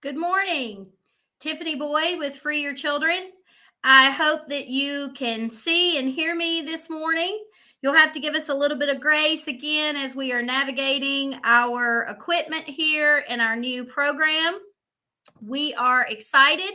Good morning. Tiffany Boyd with Free Your Children. I hope that you can see and hear me this morning. You'll have to give us a little bit of grace again as we are navigating our equipment here in our new program. We are excited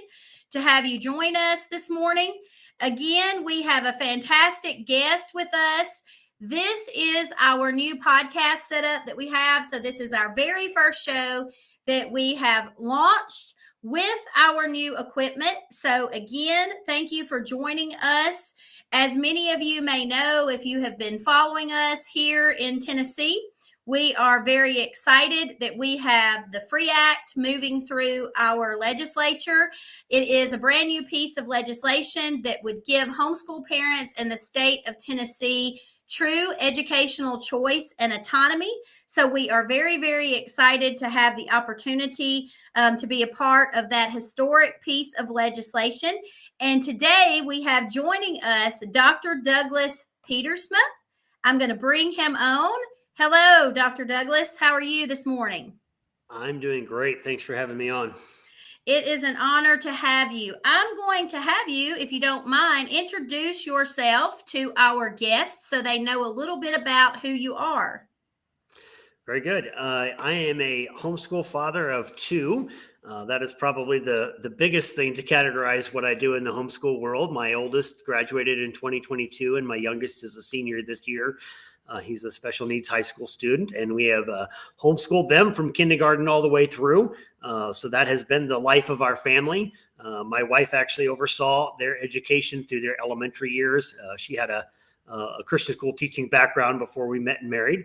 to have you join us this morning. Again, we have a fantastic guest with us. This is our new podcast setup that we have. So, this is our very first show that we have launched with our new equipment. So, again, thank you for joining us. As many of you may know, if you have been following us here in Tennessee, we are very excited that we have the Free Act moving through our legislature. It is a brand new piece of legislation that would give homeschool parents in the state of Tennessee true educational choice and autonomy. So we are very, very excited to have the opportunity to be a part of that historic piece of legislation. And today we have joining us Dr. Douglas Pietersma. I'm going to bring him on. Hello, Dr. Douglas. How are you this morning? I'm doing great. Thanks for having me on. It is an honor to have you. I'm going to have you, if you don't mind, introduce yourself to our guests so they know a little bit about who you are. Very good. I am a homeschool father of two. That is probably the biggest thing to categorize what I do in the homeschool world. My oldest graduated in 2022, and my youngest is a senior this year. He's a special needs high school student, and we have homeschooled them from kindergarten all the way through. So that has been the life of our family. My wife actually oversaw their education through their elementary years. She had a Christian school teaching background before we met and married.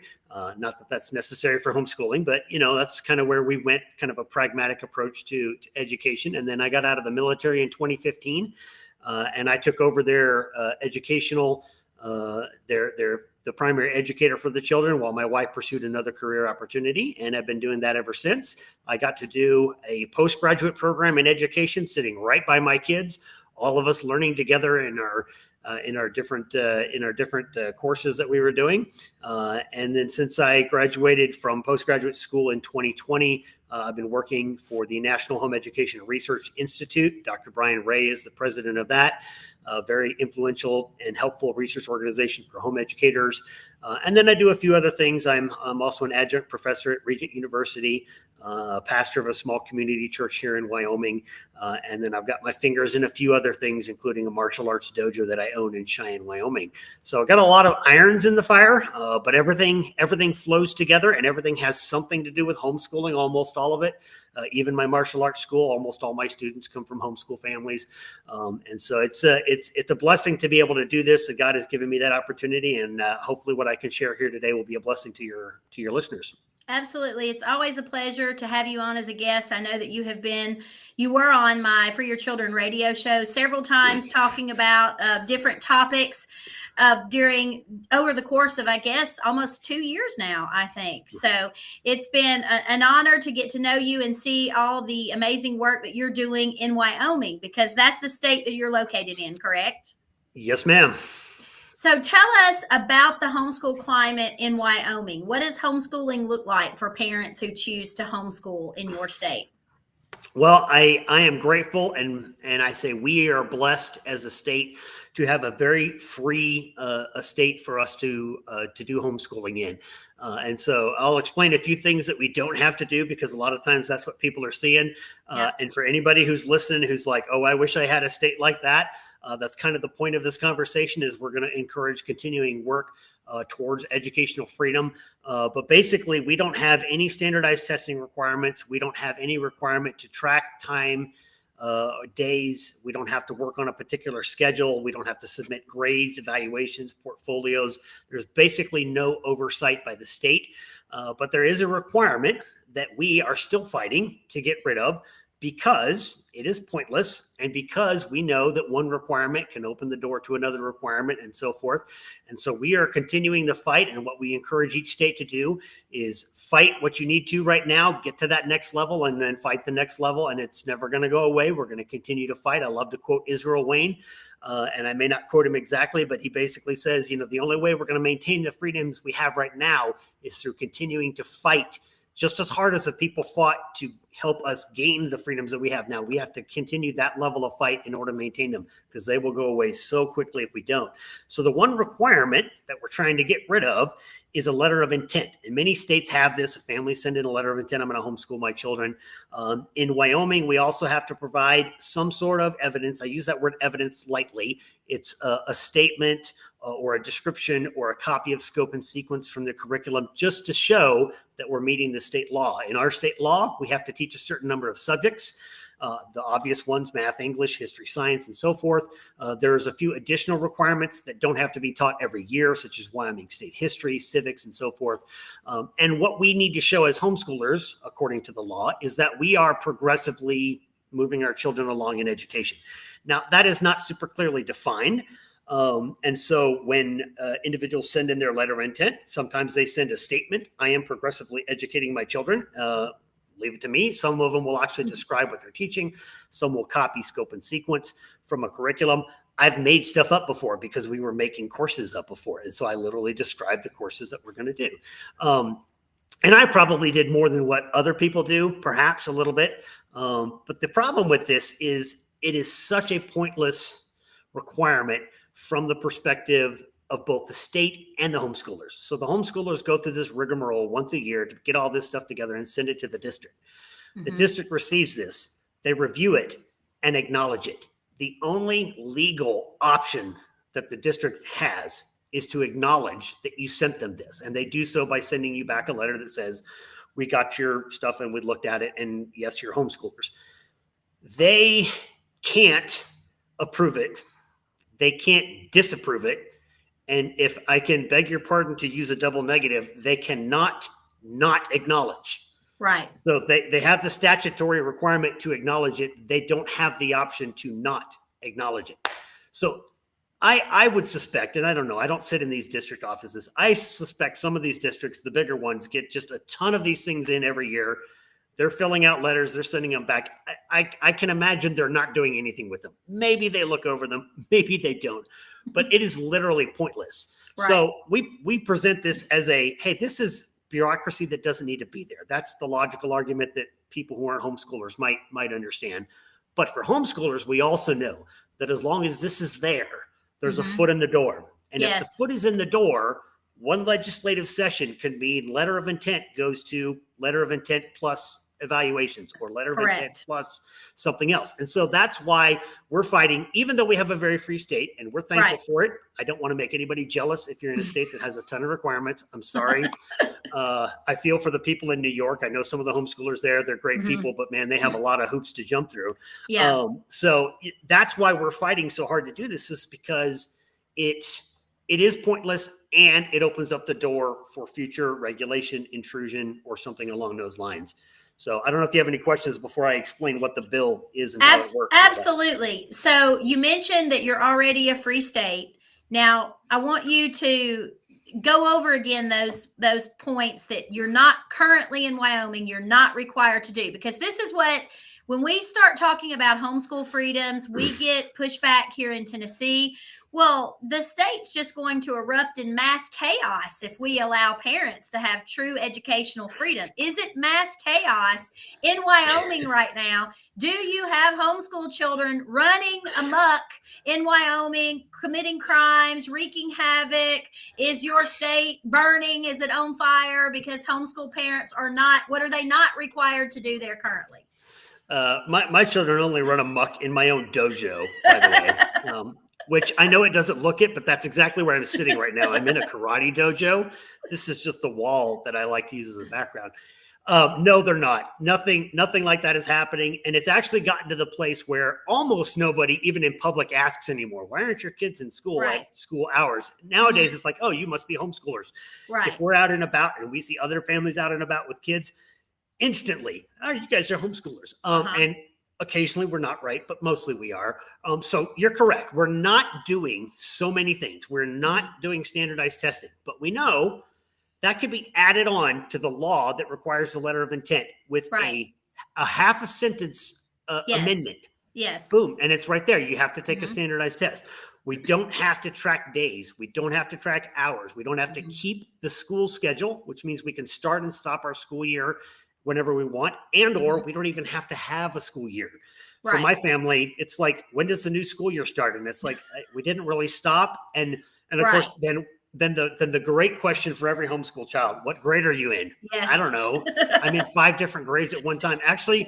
Not that that's necessary for homeschooling, but that's kind of where we went, kind of a pragmatic approach to education. And then I got out of the military in 2015, and I took over their educational, the primary educator for the children while my wife pursued another career opportunity, and I've been doing that ever since. I got to do a postgraduate program in education sitting right by my kids, all of us learning together in our different courses that we were doing. And then since I graduated from postgraduate school in 2020, I've been working for the National Home Education Research Institute. Dr. Brian Ray is the president of that. Very influential and helpful research organization for home educators. And then I do a few other things. I'm also an adjunct professor at Regent University, pastor of a small community church here in Wyoming. And then I've got my fingers in a few other things, including a martial arts dojo that I own in Cheyenne, Wyoming. So I've got a lot of irons in the fire, but everything flows together, and everything has something to do with homeschooling, almost all of it. Even my martial arts school, almost all my students come from homeschool families. And so it's a blessing to be able to do this. And God has given me that opportunity. And hopefully what I can share here today will be a blessing to your listeners. Absolutely. It's always a pleasure to have you on as a guest. I know that you were on my For Your Children radio show several times talking about different topics over the course of, I guess, almost 2 years now, I think. So it's been an honor to get to know you and see all the amazing work that you're doing in Wyoming, because that's the state that you're located in, correct? Yes, ma'am. So tell us about the homeschool climate in Wyoming. What does homeschooling look like for parents who choose to homeschool in your state? Well, I am grateful, and I say we are blessed as a state to have a very free a state for us to do homeschooling in. And so I'll explain a few things that we don't have to do, because a lot of times that's what people are seeing. And for anybody who's listening, who's like, oh, I wish I had a state like that. That's kind of the point of this conversation, is we're going to encourage continuing work towards educational freedom. But basically, we don't have any standardized testing requirements. We don't have any requirement to track time, days. We don't have to work on a particular schedule. We don't have to submit grades, evaluations, portfolios. There's basically no oversight by the state. But there is a requirement that we are still fighting to get rid of, because it is pointless, and because we know that one requirement can open the door to another requirement, and so forth. And so we are continuing the fight, and what we encourage each state to do is fight what you need to right now, get to that next level, and then fight the next level, and it's never going to go away. We're going to continue to fight. I love to quote Israel Wayne, and I may not quote him exactly, but he basically says, the only way we're going to maintain the freedoms we have right now is through continuing to fight just as hard as the people fought to help us gain the freedoms that we have now. We have to continue that level of fight in order to maintain them, because they will go away so quickly if we don't. So the one requirement that we're trying to get rid of is a letter of intent. And many states have this. Families send in a letter of intent. I'm going to homeschool my children. In Wyoming, we also have to provide some sort of evidence. I use that word evidence lightly. It's a statement or a description or a copy of scope and sequence from the curriculum, just to show that we're meeting the state law. In our state law, we have to teach a certain number of subjects, the obvious ones: math, English, history, science, and so forth. There's a few additional requirements that don't have to be taught every year, such as Wyoming state history, civics, and so forth. And what we need to show as homeschoolers, according to the law, is that we are progressively moving our children along in education. Now, that is not super clearly defined. And so when individuals send in their letter of intent, sometimes they send a statement: I am progressively educating my children. Leave it to me. Some of them will actually describe what they're teaching. Some will copy scope and sequence from a curriculum. I've made stuff up before because we were making courses up before. And so I literally described the courses that we're going to do. And I probably did more than what other people do, perhaps a little bit. But the problem with this is it is such a pointless requirement from the perspective of both the state and the homeschoolers. So the homeschoolers go through this rigmarole once a year to get all this stuff together and send it to the district. Mm-hmm. The district receives this, they review it and acknowledge it. The only legal option that the district has is to acknowledge that you sent them this. And they do so by sending you back a letter that says, we got your stuff and we looked at it, and yes, you're homeschoolers. They can't approve it. They can't disapprove it. And if I can beg your pardon to use a double negative, they cannot not acknowledge. Right. So they have the statutory requirement to acknowledge it. They don't have the option to not acknowledge it. So I would suspect, and I don't know, I don't sit in these district offices. I suspect some of these districts, the bigger ones, get just a ton of these things in every year. They're filling out letters. They're sending them back. I can imagine they're not doing anything with them. Maybe they look over them. Maybe they don't. But it is literally pointless. Right. So we present this as hey, this is bureaucracy that doesn't need to be there. That's the logical argument that people who aren't homeschoolers might understand. But for homeschoolers, we also know that as long as this is there, there's a foot in the door. And if the foot is in the door, one legislative session could mean letter of intent goes to letter of intent plus evaluations, or letter of intent plus something else. And so that's why we're fighting, even though we have a very free state, and we're thankful for it. I don't want to make anybody jealous if you're in a state that has a ton of requirements. I'm sorry. I feel for the people in New York. I know some of the homeschoolers there. They're great people, but man, they have a lot of hoops to jump through. Yeah. So that's why we're fighting so hard to do this, is because it is pointless, and it opens up the door for future regulation, intrusion, or something along those lines. So I don't know if you have any questions before I explain what the bill is and how it works. Absolutely. So you mentioned that you're already a free state. Now, I want you to go over again those points that you're not currently in Wyoming, you're not required to do, because this is what, when we start talking about homeschool freedoms, we get pushback here in Tennessee. Well, the state's just going to erupt in mass chaos if we allow parents to have true educational freedom. Is it mass chaos in Wyoming right now? Do you have homeschool children running amok in Wyoming, committing crimes, wreaking havoc? Is your state burning? Is it on fire because homeschool parents are not? What are they not required to do there currently? My children only run amok in my own dojo, by the way. Which I know it doesn't look it, but that's exactly where I'm sitting right now. I'm in a karate dojo. This is just the wall that I like to use as a background. No, they're not. Nothing like that is happening. And it's actually gotten to the place where almost nobody, even in public, asks anymore, why aren't your kids in school at school hours? Nowadays, it's like, oh, you must be homeschoolers. Right. If we're out and about and we see other families out and about with kids, instantly, oh, you guys are homeschoolers. And occasionally we're not, right, but mostly we are. So you're correct. We're not doing so many things. We're not doing standardized testing, but we know that could be added on to the law that requires the letter of intent with a half a sentence amendment. Yes. Boom. And it's right there. You have to take a standardized test. We don't have to track days. We don't have to track hours. We don't have to keep the school schedule, which means we can start and stop our school year whenever we want, and or we don't even have to have a school year. For my family, it's like, when does the new school year start? And it's like, we didn't really stop. And of course, then the great question for every homeschool child: what grade are you in? Yes. I don't know. I'm in 5 different grades at one time. Actually,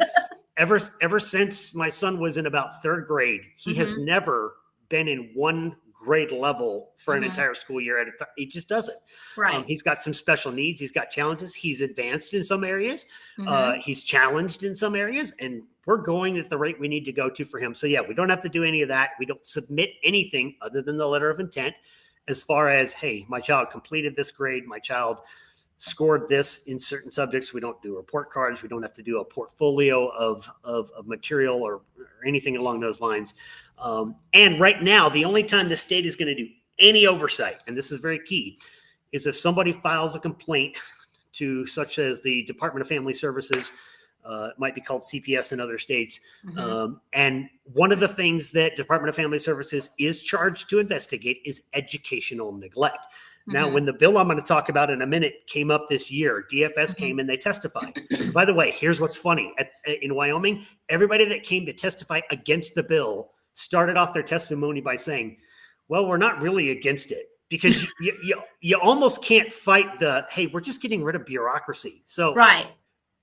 ever since my son was in about 3rd grade, he has never been in one grade level for an entire school year at a time. He just doesn't. Right. He's got some special needs. He's got challenges. He's advanced in some areas. He's challenged in some areas, and we're going at the rate we need to go to for him. So yeah, we don't have to do any of that. We don't submit anything other than the letter of intent as far as, hey, my child completed this grade. My child scored this in certain subjects. We don't do report cards. We don't have to do a portfolio of material or anything along those lines. And right now, the only time the state is going to do any oversight, and this is very key, is if somebody files a complaint to, such as the Department of Family Services, it might be called CPS in other states. And one of the things that Department of Family Services is charged to investigate is educational neglect. Now, when the bill I'm going to talk about in a minute came up this year, DFS came and they testified. By the way, here's what's funny. In Wyoming, everybody that came to testify against the bill started off their testimony by saying, well, we're not really against it, because you almost can't fight the, hey, we're just getting rid of bureaucracy. So, right.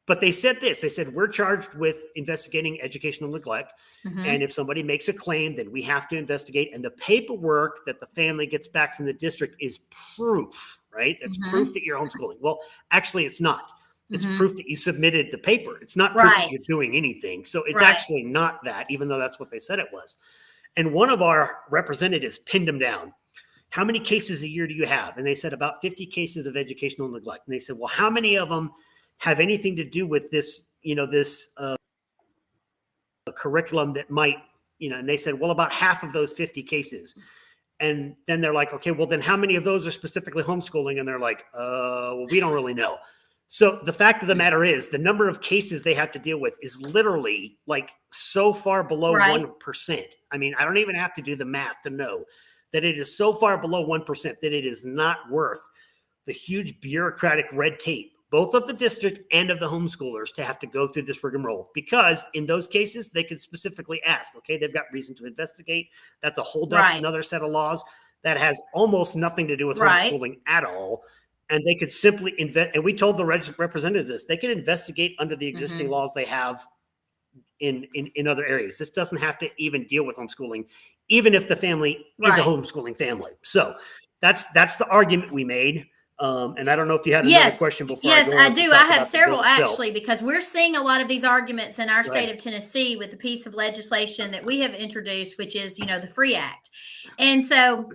But they said this, they said, we're charged with investigating educational neglect. And if somebody makes a claim, then we have to investigate. And the paperwork that the family gets back from the district is proof, right? That's proof that you're homeschooling. Well, actually, it's not. It's proof that you submitted the paper. It's not proof that you're doing anything. So it's actually not that, even though that's what they said it was. And one of our representatives pinned them down. How many cases a year do you have? And they said about 50 cases of educational neglect. And they said, well, how many of them have anything to do with this, this curriculum that might, and they said, well, about half of those 50 cases. And then they're like, okay, well, then how many of those are specifically homeschooling? And they're like, well, we don't really know. So the fact of the matter is, the number of cases they have to deal with is literally like so far below 1%. I mean, I don't even have to do the math to know that it is so far below 1% that it is not worth the huge bureaucratic red tape, both of the district and of the homeschoolers, to have to go through this rigmarole. Because in those cases, they could specifically ask, okay, they've got reason to investigate. That's a whole another set of laws that has almost nothing to do with homeschooling at all. And they could simply and we told the representatives this, they could investigate under the existing laws they have in other areas. This doesn't have to even deal with homeschooling, even if the family is a homeschooling family. So that's the argument we made. And I don't know if you had another question before. Yes, I do. I have several actually, because we're seeing a lot of these arguments in our state of Tennessee with the piece of legislation that we have introduced, which is, the Free Act. And so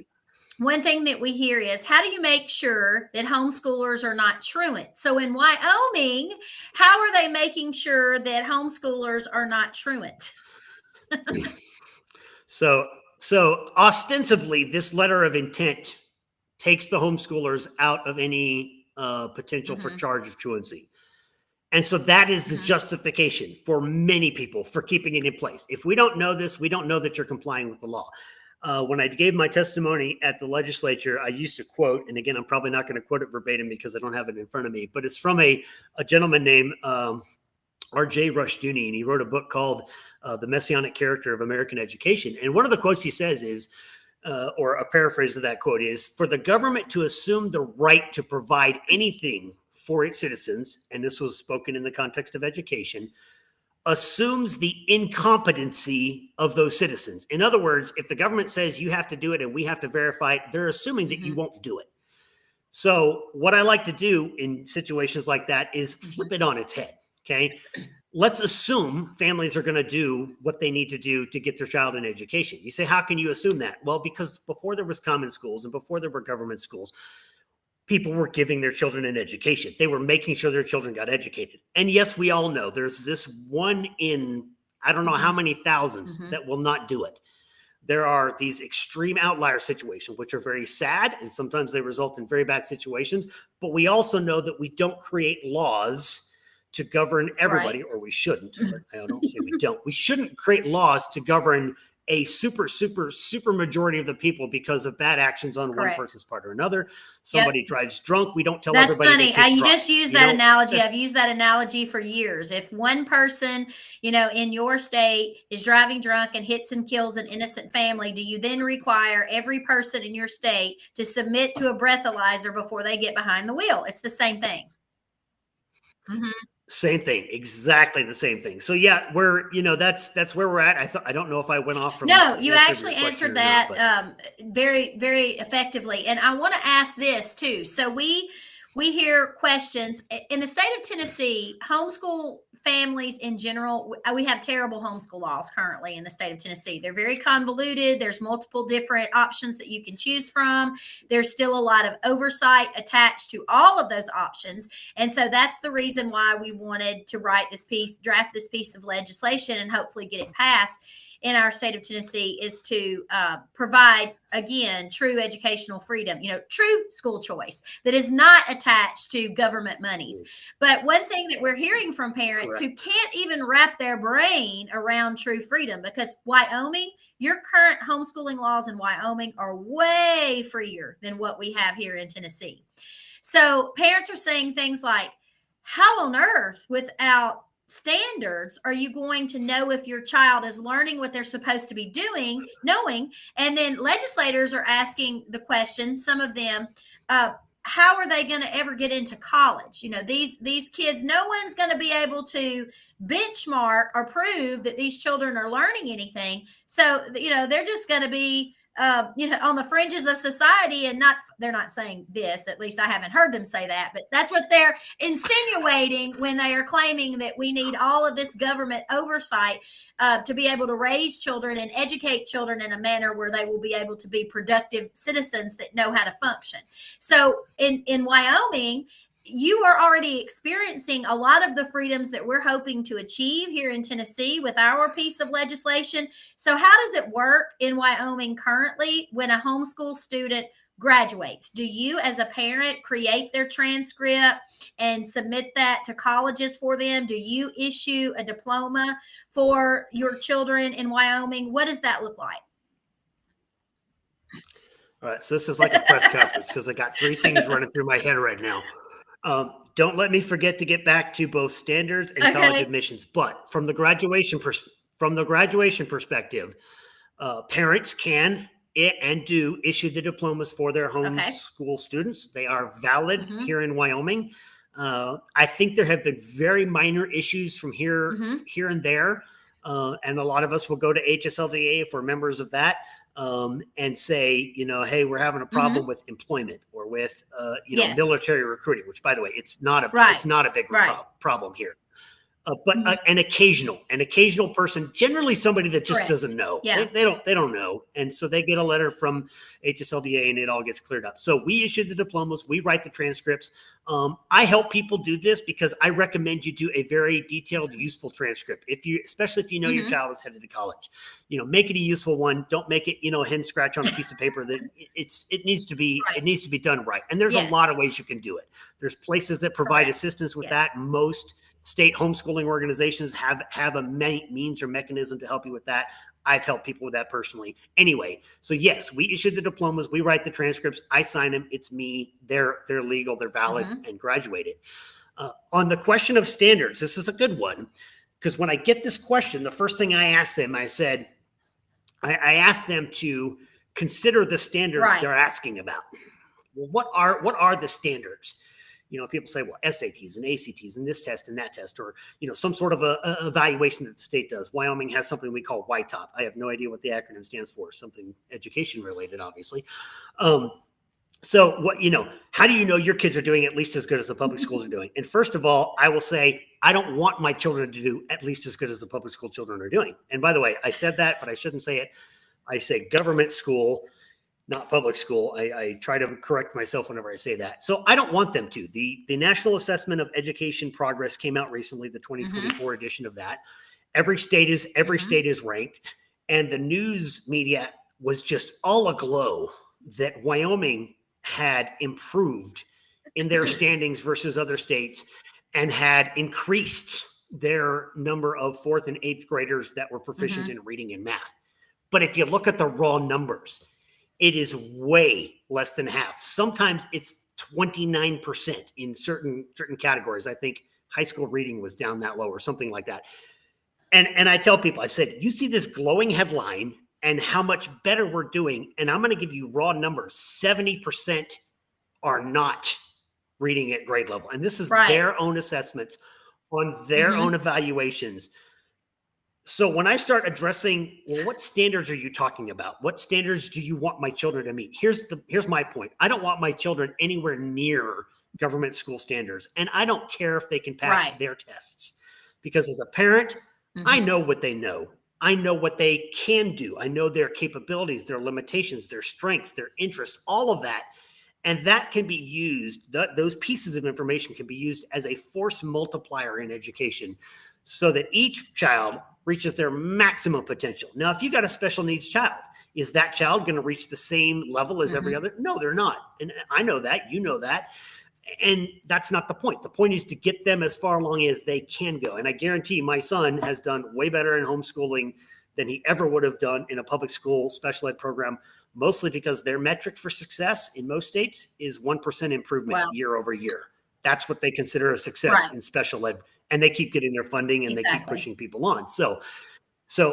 one thing that we hear is, how do you make sure that homeschoolers are not truant? So in Wyoming, how are they making sure that homeschoolers are not truant? So ostensibly, this letter of intent takes the homeschoolers out of any potential for charge of truancy. And so that is the justification for many people for keeping it in place. If we don't know this, we don't know that you're complying with the law. When I gave my testimony at the legislature, I used to quote, and again, I'm probably not going to quote it verbatim because I don't have it in front of me, but it's from a gentleman named R.J. Rushdoony, and he wrote a book called The Messianic Character of American Education. And one of the quotes he says is, or a paraphrase of that quote is, for the government to assume the right to provide anything for its citizens, and this was spoken in the context of education, assumes the incompetency of those citizens. In other words, if the government says you have to do it and we have to verify it, they're assuming that you won't do it. So what I like to do in situations like that is flip it on its head. Okay. Let's assume families are going to do what they need to do to get their child an education. You say, how can you assume that? Well, because before there was common schools and before there were government schools, people were giving their children an education. They were making sure their children got educated. And yes, we all know there's this one in, I don't know how many thousands that will not do it. There are these extreme outlier situations, which are very sad, and sometimes they result in very bad situations. But we also know that we don't create laws to govern everybody, or we shouldn't. I don't say we don't. We shouldn't create laws to govern a super majority of the people because of bad actions on Correct. one person's part or another. Somebody drives drunk. We don't tell That's everybody funny. they can't You drive. just used that analogy. I've used that analogy for years. If one person, in your state is driving drunk and hits and kills an innocent family, do you then require every person in your state to submit to a breathalyzer before they get behind the wheel? It's the same thing. Mm-hmm. Same thing, exactly the same thing. So yeah, that's where we're at. I don't know if I went off from. No, you actually answered that very, very effectively. And I want to ask this too. So we hear questions in the state of Tennessee. Homeschool families in general, we have terrible homeschool laws currently in the state of Tennessee. They're very convoluted. There's multiple different options that you can choose from. There's still a lot of oversight attached to all of those options. And so that's the reason why we wanted to draft this piece of legislation and hopefully get it passed in our state of Tennessee, is to provide, again, true educational freedom, true school choice that is not attached to government monies. But one thing that we're hearing from parents who can't even wrap their brain around true freedom, because Wyoming, your current homeschooling laws in Wyoming are way freer than what we have here in Tennessee. So parents are saying things like, how on earth, without standards, are you going to know if your child is learning what they're supposed to be knowing? And then legislators are asking the question, some of them, how are they going to ever get into college? These kids, no one's going to be able to benchmark or prove that these children are learning anything. So, they're just going to be on the fringes of society, and they're not saying this, at least I haven't heard them say that, but that's what they're insinuating when they are claiming that we need all of this government oversight to be able to raise children and educate children in a manner where they will be able to be productive citizens that know how to function. So in Wyoming, you are already experiencing a lot of the freedoms that we're hoping to achieve here in Tennessee with our piece of legislation. So how does it work in Wyoming currently when a homeschool student graduates? Do you, as a parent, create their transcript and submit that to colleges for them? Do you issue a diploma for your children in Wyoming? What does that look like? All right, so this is like a press conference because I got three things running through my head right now. Don't let me forget to get back to both standards and college admissions. But from the graduation perspective, parents can and do issue the diplomas for their homeschool students. They are valid here in Wyoming. I think there have been very minor issues from here and there, and a lot of us will go to HSLDA if we're members of that. And say, hey, we're having a problem with employment or with, military recruiting, which, by the way, it's not a big problem here. But an occasional person, generally somebody that just doesn't know. Yeah. They don't know. And so they get a letter from HSLDA and it all gets cleared up. So we issue the diplomas, we write the transcripts. I help people do this because I recommend you do a very detailed, useful transcript. Especially if you know your child is headed to college, make it a useful one. Don't make it, a hen scratch on a piece of paper. That it needs to be done right. And there's a lot of ways you can do it. There's places that provide assistance with that. Most state homeschooling organizations have a means or mechanism to help you with that. I've helped people with that personally. Anyway, so yes, we issue the diplomas, we write the transcripts, I sign them. It's me. They're legal, they're valid, and graduated. On the question of standards, this is a good one because when I get this question, the first thing I asked them, I said, I asked them to consider the standards they're asking about. Well, what are the standards? People say, well, SATs and ACTs and this test and that test, or, some sort of a evaluation that the state does. Wyoming has something we call YTOP. I have no idea what the acronym stands for. Something education related, obviously. So what, how do you know your kids are doing at least as good as the public schools are doing? And first of all, I will say, I don't want my children to do at least as good as the public school children are doing. And by the way, I said that, but I shouldn't say it. I say government school, not public school. I try to correct myself whenever I say that. So I don't want them to. The National Assessment of Education Progress came out recently, the 2024 edition of that. Every state is ranked, and the news media was just all aglow that Wyoming had improved in their standings versus other states and had increased their number of 4th and 8th graders that were proficient in reading and math. But if you look at the raw numbers, it is way less than half. Sometimes it's 29% in certain categories. I think high school reading was down that low or something like that. And I tell people, I said, you see this glowing headline and how much better we're doing. And I'm going to give you raw numbers. 70% are not reading at grade level. And this is their own assessments on their own evaluations. So when I start addressing, well, what standards are you talking about? What standards do you want my children to meet? Here's my point. I don't want my children anywhere near government school standards. And I don't care if they can pass their tests. Because as a parent, I know what they know. I know what they can do. I know their capabilities, their limitations, their strengths, their interests, all of that. And that can be used, those pieces of information can be used as a force multiplier in education so that each child reaches their maximum potential. Now, if you got a special needs child, is that child going to reach the same level as every other? No, they're not. And I know that, you know that. And that's not the point. The point is to get them as far along as they can go. And I guarantee my son has done way better in homeschooling than he ever would have done in a public school special ed program, mostly because their metric for success in most states is 1% improvement year over year. That's what they consider a success in special ed. And they keep getting their funding and they keep pushing people on. So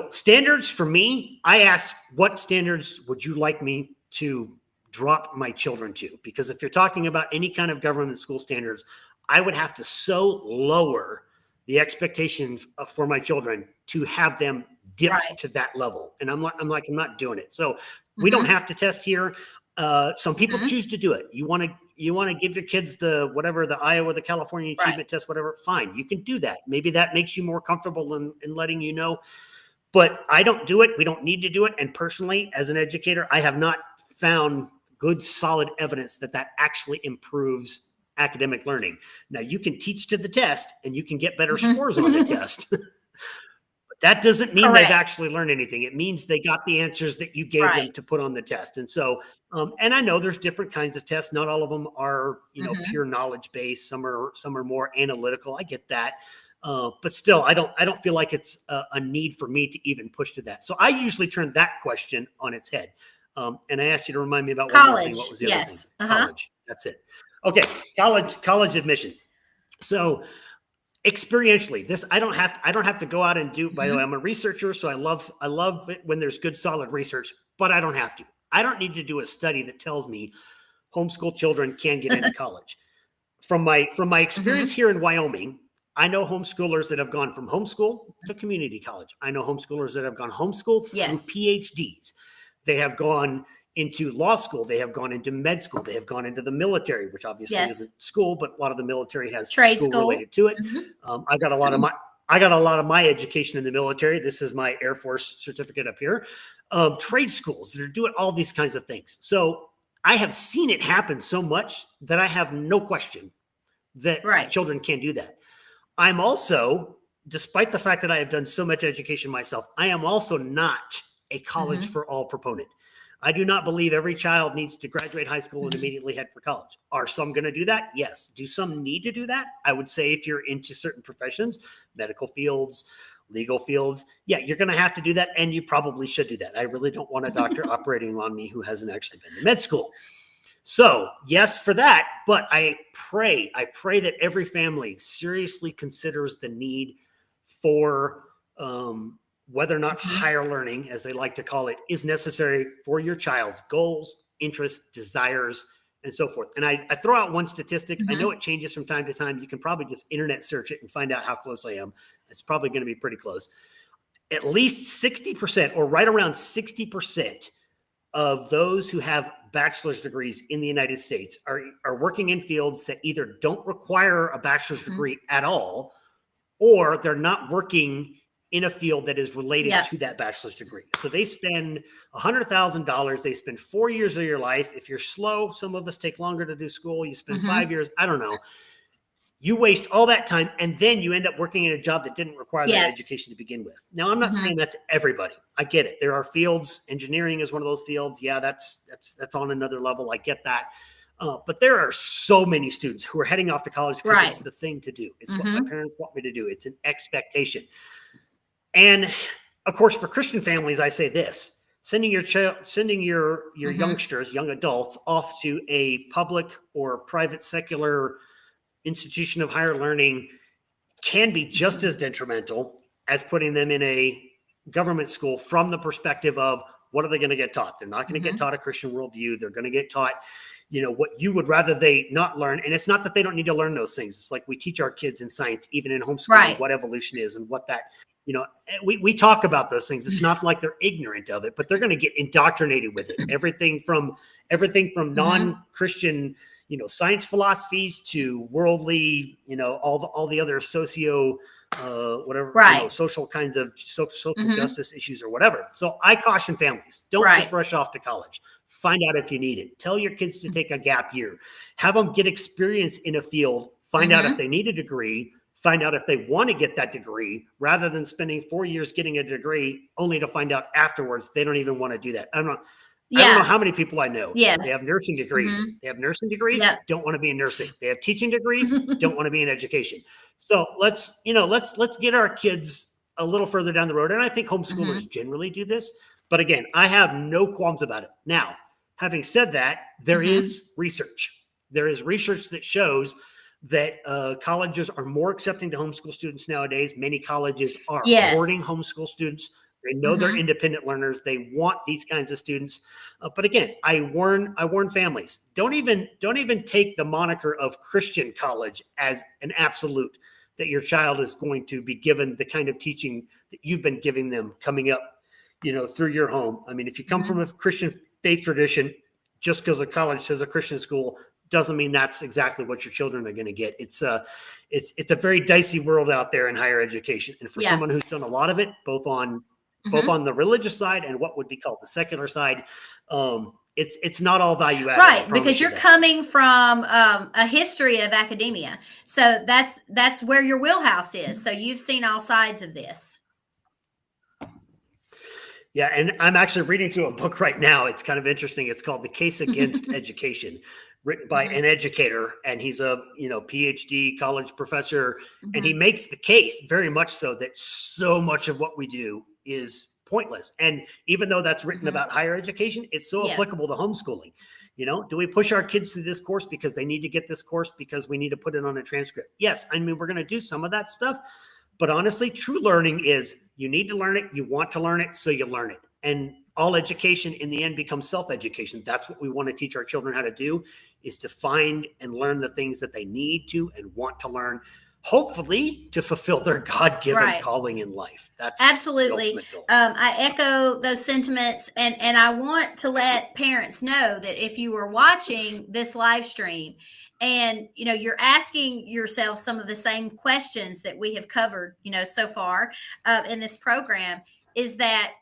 standards for me, I ask, what standards would you like me to drop my children to? Because if you're talking about any kind of government school standards, I would have to so lower the expectations for my children to have them dip to that level. And I'm not doing it. So we don't have to test here. Some people choose to do it. You want to give your kids the Iowa, the California achievement test, whatever, fine. You can do that. Maybe that makes you more comfortable in letting you know. But I don't do it. We don't need to do it. And personally, as an educator, I have not found good, solid evidence that actually improves academic learning. Now, you can teach to the test and you can get better scores on the test. But that doesn't mean they've actually learned anything. It means they got the answers that you gave them to put on the test. And so, and I know there's different kinds of tests. Not all of them are, pure knowledge based. Some are more analytical. I get that. But still, I don't feel like it's a need for me to even push to that. So I usually turn that question on its head. And I asked you to remind me about college. One more thing. What was the other thing? College. That's it. Okay. College admission. So experientially, this, I don't have to go out and do, by the way, I'm a researcher. So I love it when there's good, solid research, but I don't have to. I don't need to do a study that tells me homeschool children can get into college. From my experience here in Wyoming, I know homeschoolers that have gone from homeschool to community college. I know homeschoolers that have gone homeschool through PhDs. They have gone into law school. They have gone into med school. They have gone into the military, which obviously isn't school, but a lot of the military has trade school related to it. I got a lot of my education in the military. This is my Air Force certificate up here. Trade schools that are doing all these kinds of things. So I have seen it happen so much that I have no question that children can do that. I'm also, despite the fact that I have done so much education myself, I am also not a college for all proponent. I do not believe every child needs to graduate high school and immediately head for college. Are some going to do that? Yes. Do some need to do that? I would say if you're into certain professions, medical fields, legal fields, you're going to have to do that. And you probably should do that. I really don't want a doctor operating on me who hasn't actually been to med school. So yes, for that, but I pray that every family seriously considers the need for whether or not higher learning, as they like to call it, is necessary for your child's goals, interests, desires, and so forth. And I throw out one statistic. I know it changes from time to time. You can probably just internet search it and find out how close I am. It's probably going to be pretty close. At least 60% or right around 60% of those who have bachelor's degrees in the United States are working in fields that either don't require a bachelor's degree at all, or they're not working in a field that is related to that bachelor's degree. So they spend $100,000. They spend 4 years of your life. If you're slow, some of us take longer to do school. You spend 5 years. I don't know. You waste all that time, and then you end up working in a job that didn't require that education to begin with. Now, I'm not saying that to everybody. I get it. There are fields. Engineering is one of those fields. Yeah, that's on another level. I get that. But there are so many students who are heading off to college because it's the thing to do. It's what my parents want me to do. It's an expectation. And of course, for Christian families, I say this: sending your youngsters, young adults, off to a public or private secular institution of higher learning can be just as detrimental as putting them in a government school from the perspective of what are they going to get taught? They're not going to get taught a Christian worldview. They're going to get taught, what you would rather they not learn. And it's not that they don't need to learn those things. It's like we teach our kids in science, even in homeschooling, what evolution is and what that, we talk about those things. It's not like they're ignorant of it, but they're going to get indoctrinated with it. Everything from non-Christian, science philosophies to worldly, all the other social kinds of social justice issues or whatever. So I caution families, don't just rush off to college. Find out if you need it. Tell your kids to take a gap year. Have them get experience in a field. Find out if they need a degree. Find out if they want to get that degree, rather than spending 4 years getting a degree only to find out afterwards they don't even want to do that. I don't know how many people I know. Yes. They have nursing degrees. They have nursing degrees, don't want to be in nursing. They have teaching degrees, don't want to be in education. So let's get our kids a little further down the road. And I think homeschoolers generally do this. But again, I have no qualms about it. Now, having said that, there is research. There is research that shows that colleges are more accepting to homeschool students nowadays. Many colleges are courting homeschool students. They know they're independent learners. They want these kinds of students. But again, I warn families, don't even take the moniker of Christian college as an absolute, that your child is going to be given the kind of teaching that you've been giving them coming up, through your home. I mean, if you come from a Christian faith tradition, just because a college says a Christian school doesn't mean that's exactly what your children are going to get. It's a very dicey world out there in higher education. And for someone who's done a lot of it, both on the religious side and what would be called the secular side, it's not all value added. Right, because you're coming from a history of academia. So that's where your wheelhouse is. So you've seen all sides of this. Yeah, and I'm actually reading through a book right now. It's kind of interesting. It's called The Case Against Education, written by an educator, and he's a PhD college professor, and he makes the case very much so that so much of what we do is pointless. And even though that's written about higher education, it's so applicable to homeschooling. Do we push our kids through this course because they need to get this course because we need to put it on a transcript? Yes, I mean, we're going to do some of that stuff. But honestly, true learning is you need to learn it, you want to learn it, so you learn it. And all education in the end becomes self-education. That's what we want to teach our children how to do, is to find and learn the things that they need to and want to learn, hopefully to fulfill their God-given calling in life. That's absolutely. I echo those sentiments, and I want to let parents know that if you are watching this live stream and you're asking yourself some of the same questions that we have covered so far in this program, is that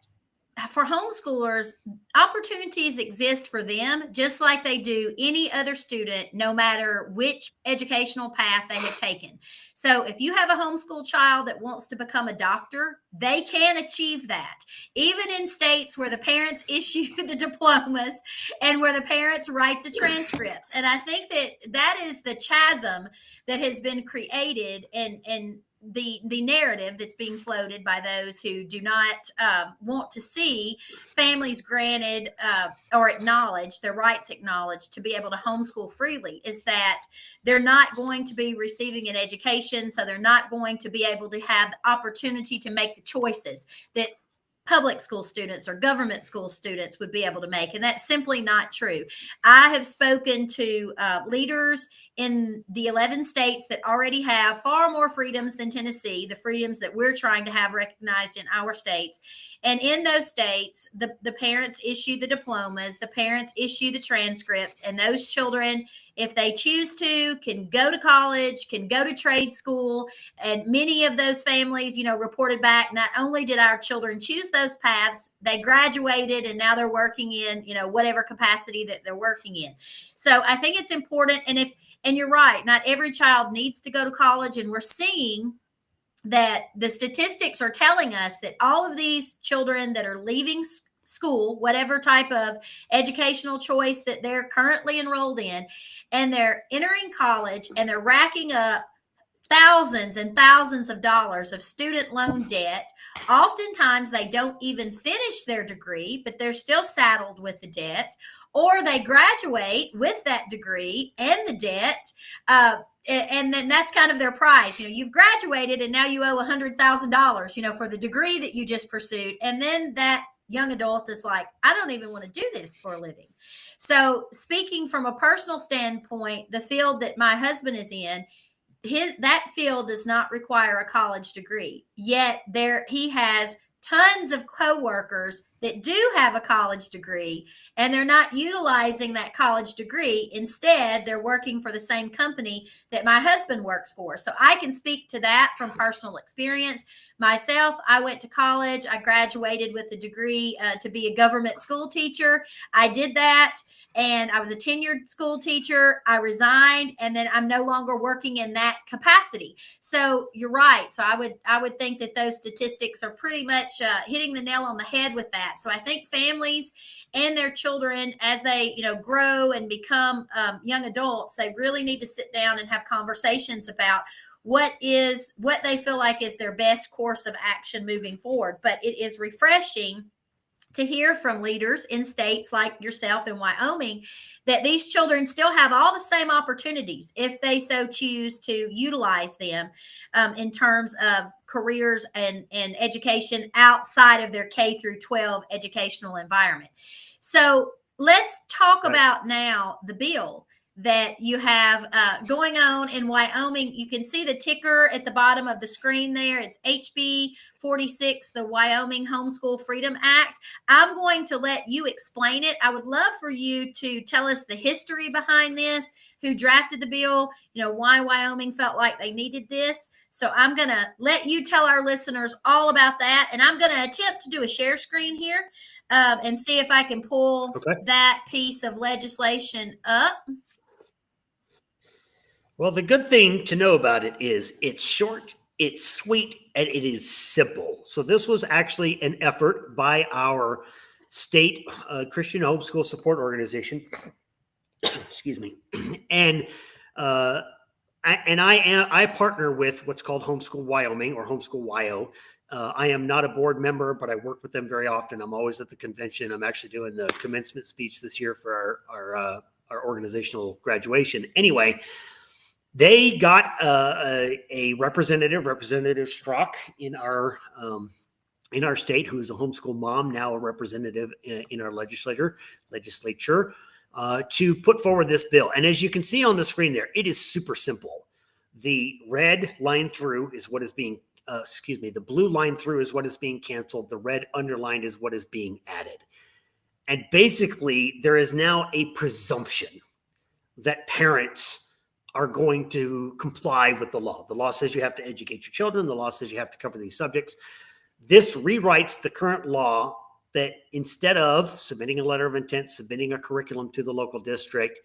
for homeschoolers, opportunities exist for them just like they do any other student, no matter which educational path they have taken. So if you have a homeschool child that wants to become a doctor, they can achieve that, even in states where the parents issue the diplomas and where the parents write the transcripts. And I think that is the chasm that has been created and the narrative that's being floated by those who do not want to see families granted or acknowledge their rights acknowledged to be able to homeschool freely, is that they're not going to be receiving an education, so they're not going to be able to have the opportunity to make the choices that public school students or government school students would be able to make. And that's simply not true. I have spoken to leaders in the 11 states that already have far more freedoms than Tennessee, the freedoms that we're trying to have recognized in our states. And in those states, the parents issue the diplomas, the parents issue the transcripts, and those children, if they choose to, can go to college, can go to trade school. And many of those families, reported back, not only did our children choose those paths, they graduated and now they're working in, whatever capacity that they're working in. So I think it's important. And you're right, not every child needs to go to college. And we're seeing that the statistics are telling us that all of these children that are leaving school, whatever type of educational choice that they're currently enrolled in, and they're entering college and they're racking up thousands and thousands of dollars of student loan debt. Oftentimes, they don't even finish their degree, but they're still saddled with the debt, or they graduate with that degree and the debt. And then that's kind of their prize. You've graduated and now you owe $100,000, for the degree that you just pursued. And then that young adult is like, I don't even want to do this for a living. So speaking from a personal standpoint, the field that my husband is in, that field does not require a college degree. Yet he has tons of coworkers that do have a college degree, and they're not utilizing that college degree. Instead, they're working for the same company that my husband works for. So I can speak to that from personal experience. Myself, I went to college. I graduated with a degree to be a government school teacher. I did that, and I was a tenured school teacher. I resigned, and then I'm no longer working in that capacity. So you're right. So I would think that those statistics are pretty much hitting the nail on the head with that. So I think families and their children, as they grow and become young adults, they really need to sit down and have conversations about what they feel like is their best course of action moving forward. But it is refreshing to hear from leaders in states like yourself in Wyoming that these children still have all the same opportunities if they so choose to utilize them in terms of careers and education outside of their K through 12 educational environment. So let's talk about now the bill that you have going on in Wyoming. You can see the ticker at the bottom of the screen there. It's HB 46, the Wyoming Homeschool Freedom Act. I'm going to let you explain it. I would love for you to tell us the history behind this, who drafted the bill, why Wyoming felt like they needed this. So I'm going to let you tell our listeners all about that. And I'm going to attempt to do a share screen here and see if I can pull that piece of legislation up. Well, the good thing to know about it is it's short, it's sweet, and it is simple. So this was actually an effort by our state Christian homeschool support organization. Excuse me. And I partner with what's called Homeschool Wyoming, or Homeschool WYO. I am not a board member, but I work with them very often. I'm always at the convention. I'm actually doing the commencement speech this year for our organizational graduation. Anyway, they got a Representative Strzok in our state, who is a homeschool mom, now a representative in our legislature, to put forward this bill. And as you can see on the screen there, it is super simple. The red line through is what is being, the blue line through is what is being canceled. The red underlined is what is being added. And basically, there is now a presumption that parents are going to comply with the law. The law says you have to educate your children. The law says you have to cover these subjects. This rewrites the current law that instead of submitting a letter of intent, submitting a curriculum to the local district,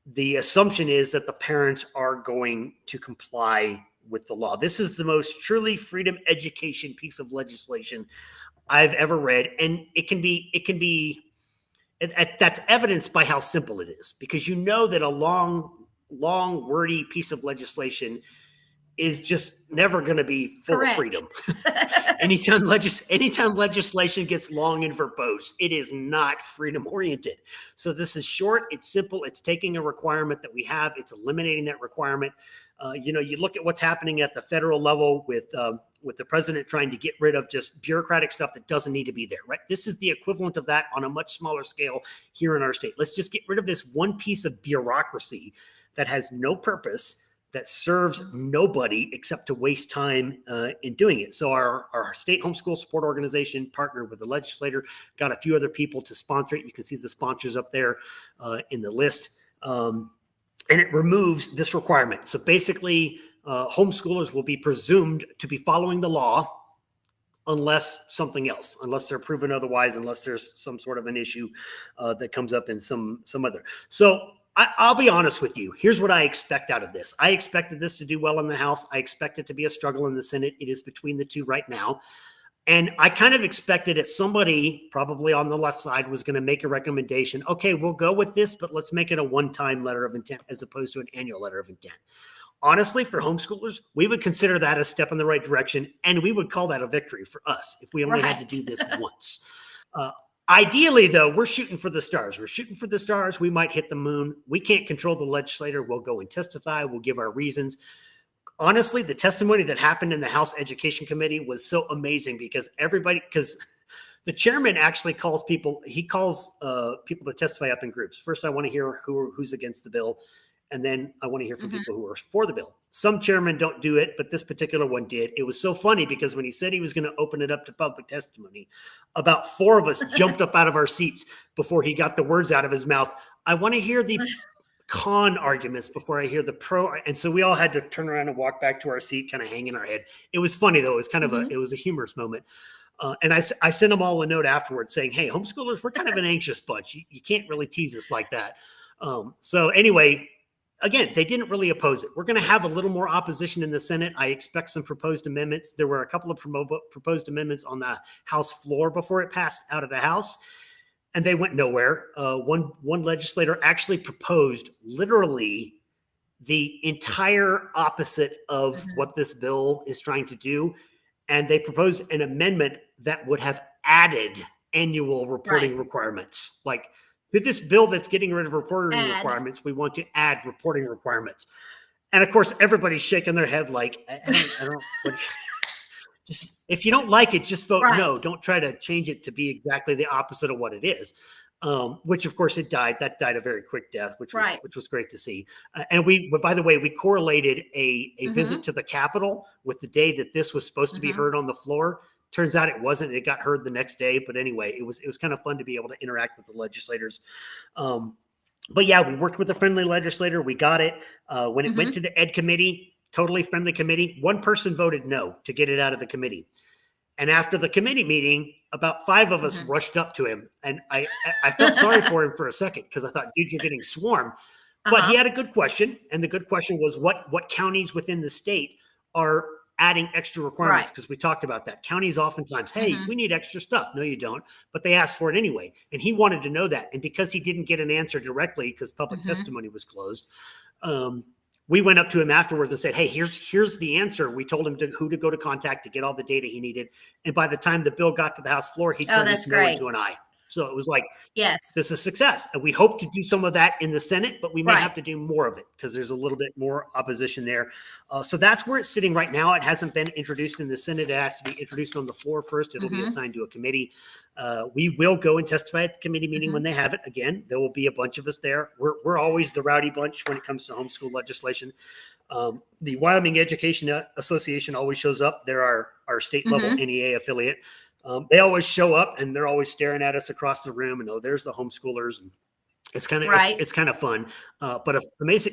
the assumption is that the parents are going to comply with the law. This is the most truly freedom education piece of legislation I've ever read. And that's evidenced by how simple it is, because that a long, wordy piece of legislation is just never going to be full of freedom. Anytime legislation gets long and verbose, it is not freedom oriented. So this is short, it's simple, it's taking a requirement that we have, it's eliminating that requirement. You look at what's happening at the federal level with the president trying to get rid of just bureaucratic stuff that doesn't need to be there, right? This is the equivalent of that on a much smaller scale here in our state. Let's just get rid of this one piece of bureaucracy that has no purpose, that serves nobody except to waste time in doing it. So our state homeschool support organization partnered with the legislator, got a few other people to sponsor it. You can see the sponsors up there in the list. And it removes this requirement. So basically, homeschoolers will be presumed to be following the law unless they're proven otherwise, unless there's some sort of an issue that comes up in some other. So I'll be honest with you. Here's what I expect out of this. I expected this to do well in the House. I expect it to be a struggle in the Senate. It is between the two right now. And I kind of expected that somebody probably on the left side was going to make a recommendation. Okay, we'll go with this, but let's make it a one-time letter of intent as opposed to an annual letter of intent. honestly, for homeschoolers, we would consider that a step in the right direction, and we would call that a victory for us if we only had to do this once. Ideally, though, we're shooting for the stars. We're shooting for the stars. We might hit the moon. We can't control the legislator. We'll go and testify. We'll give our reasons. Honestly, the testimony that happened in the House Education Committee was so amazing because the chairman actually calls people, people to testify up in groups. First, I want to hear who's against the bill. And then I want to hear from people who are for the bill. Some chairmen don't do it, but this particular one did. It was so funny because when he said he was going to open it up to public testimony, about 4 of us jumped up out of our seats before he got the words out of his mouth. I want to hear the con arguments before I hear the pro. And so we all had to turn around and walk back to our seat, kind of hanging our head. It was funny, though. It was kind of it was a humorous moment. And I sent them all a note afterwards saying, hey, homeschoolers, we're kind of an anxious bunch. You can't really tease us like that. So anyway, again, they didn't really oppose it. We're going to have a little more opposition in the Senate. I expect some proposed amendments. There were a couple of proposed amendments on the House floor before it passed out of the House, and they went nowhere. One legislator actually proposed literally the entire opposite of what this bill is trying to do, and they proposed an amendment that would have added annual reporting requirements. Like, to this bill that's getting rid of reporting requirements, we want to add reporting requirements. And of course, everybody's shaking their head like, I don't just, if you don't like it, just vote no. Don't try to change it to be exactly the opposite of what it is. Which of course it died. That died a very quick death, which was great to see. And by the way, we correlated a visit to the Capitol with the day that this was supposed to be heard on the floor. Turns out it wasn't. It got heard the next day. But anyway, it was kind of fun to be able to interact with the legislators. But yeah, we worked with a friendly legislator. We got it. When it went to the Ed committee, totally friendly committee, one person voted no to get it out of the committee. And after the committee meeting, about 5 of us rushed up to him. And I felt sorry for him for a second because I thought, dude, you're getting swarmed. But he had a good question. And the good question was what counties within the state are adding extra requirements, because we talked about that. Counties oftentimes, hey, we need extra stuff. No, you don't. But they asked for it anyway. And he wanted to know that. And because he didn't get an answer directly because public testimony was closed, we went up to him afterwards and said, hey, here's the answer. We told him who to go to contact to get all the data he needed. And by the time the bill got to the House floor, he turned his no into an aye. So it was like, yes, this is success. And we hope to do some of that in the Senate, but we may have to do more of it because there's a little bit more opposition there. So that's where it's sitting right now. It hasn't been introduced in the Senate. It has to be introduced on the floor first. It'll be assigned to a committee. We will go and testify at the committee meeting when they have it. Again, there will be a bunch of us there. We're always the rowdy bunch when it comes to homeschool legislation. The Wyoming Education Association always shows up. They're our state level NEA affiliate. They always show up and they're always staring at us across the room and there's the homeschoolers, and it's kind of it's kind of fun. But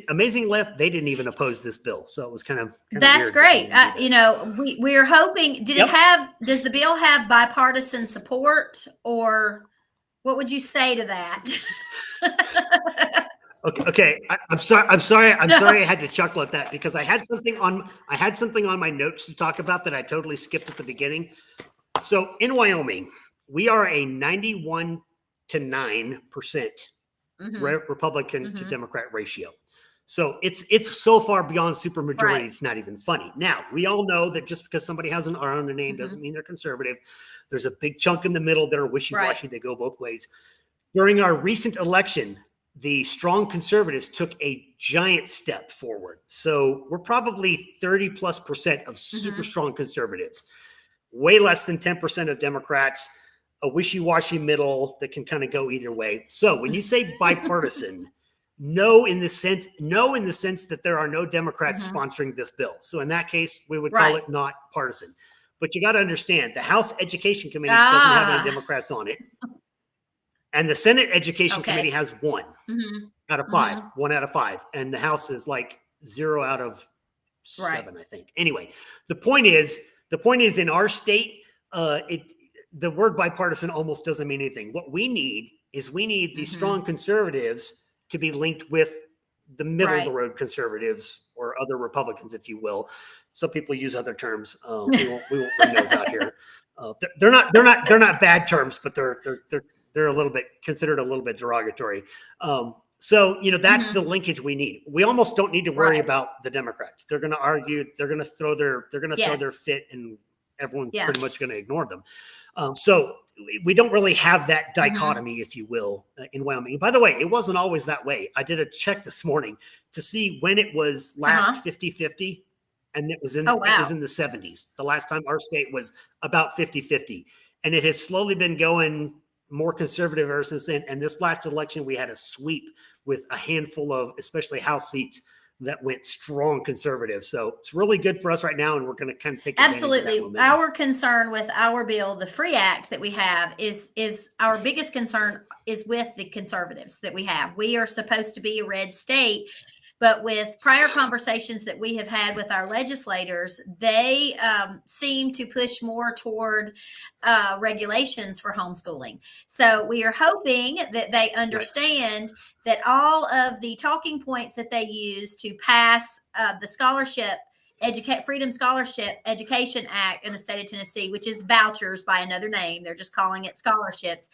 amazing left, they didn't even oppose this bill, so it was kind of that's great. We are hoping. Does the bill have bipartisan support, or what would you say to that? Okay. I'm sorry. I had to chuckle at that because I had something on my notes to talk about that I totally skipped at the beginning. So in Wyoming, we are a 91 to 9% Republican to Democrat ratio. So it's so far beyond supermajority, it's not even funny. Now, we all know that just because somebody has an R on their name doesn't mean they're conservative. There's a big chunk in the middle that are wishy-washy. They go both ways. During our recent election, the strong conservatives took a giant step forward. So we're probably 30+% of super strong conservatives. Way less than 10% of Democrats, a wishy-washy middle that can kind of go either way. So when you say bipartisan, no in the sense that there are no Democrats sponsoring this bill. So in that case, we would call it not partisan. But you got to understand, the House Education Committee doesn't have any Democrats on it. And the Senate Education Committee has 1 out of 5, 1 out of 5. And the House is like 0 out of 7, I think. Anyway, the point is in our state, the word bipartisan almost doesn't mean anything. What we need is these strong conservatives to be linked with the middle of the road conservatives or other Republicans, if you will. Some people use other terms. We won't bring those out here. They're not bad terms, but they're a little bit considered a little bit derogatory. So, that's the linkage we need. We almost don't need to worry Right. about the Democrats. They're going to argue. They're going to throw their fit, and everyone's pretty much going to ignore them. So we don't really have that dichotomy, if you will, in Wyoming. By the way, it wasn't always that way. I did a check this morning to see when it was last 50-50, and it was in Oh, wow. it was in the 70s. The last time our state was about 50-50, and it has slowly been going more conservative ever since then. And this last election, we had a sweep with a handful of, especially House seats, that went strong conservative. So it's really good for us right now, and we're going to kind of take advantage of that Absolutely. momentum. Our concern with our bill, the FREE Act that we have, is our biggest concern is with the conservatives that we have. We are supposed to be a red state, but with prior conversations that we have had with our legislators, they seem to push more toward regulations for homeschooling. So we are hoping that they understand that all of the talking points that they use to pass the Freedom Scholarship Education Act in the state of Tennessee, which is vouchers by another name, they're just calling it scholarships,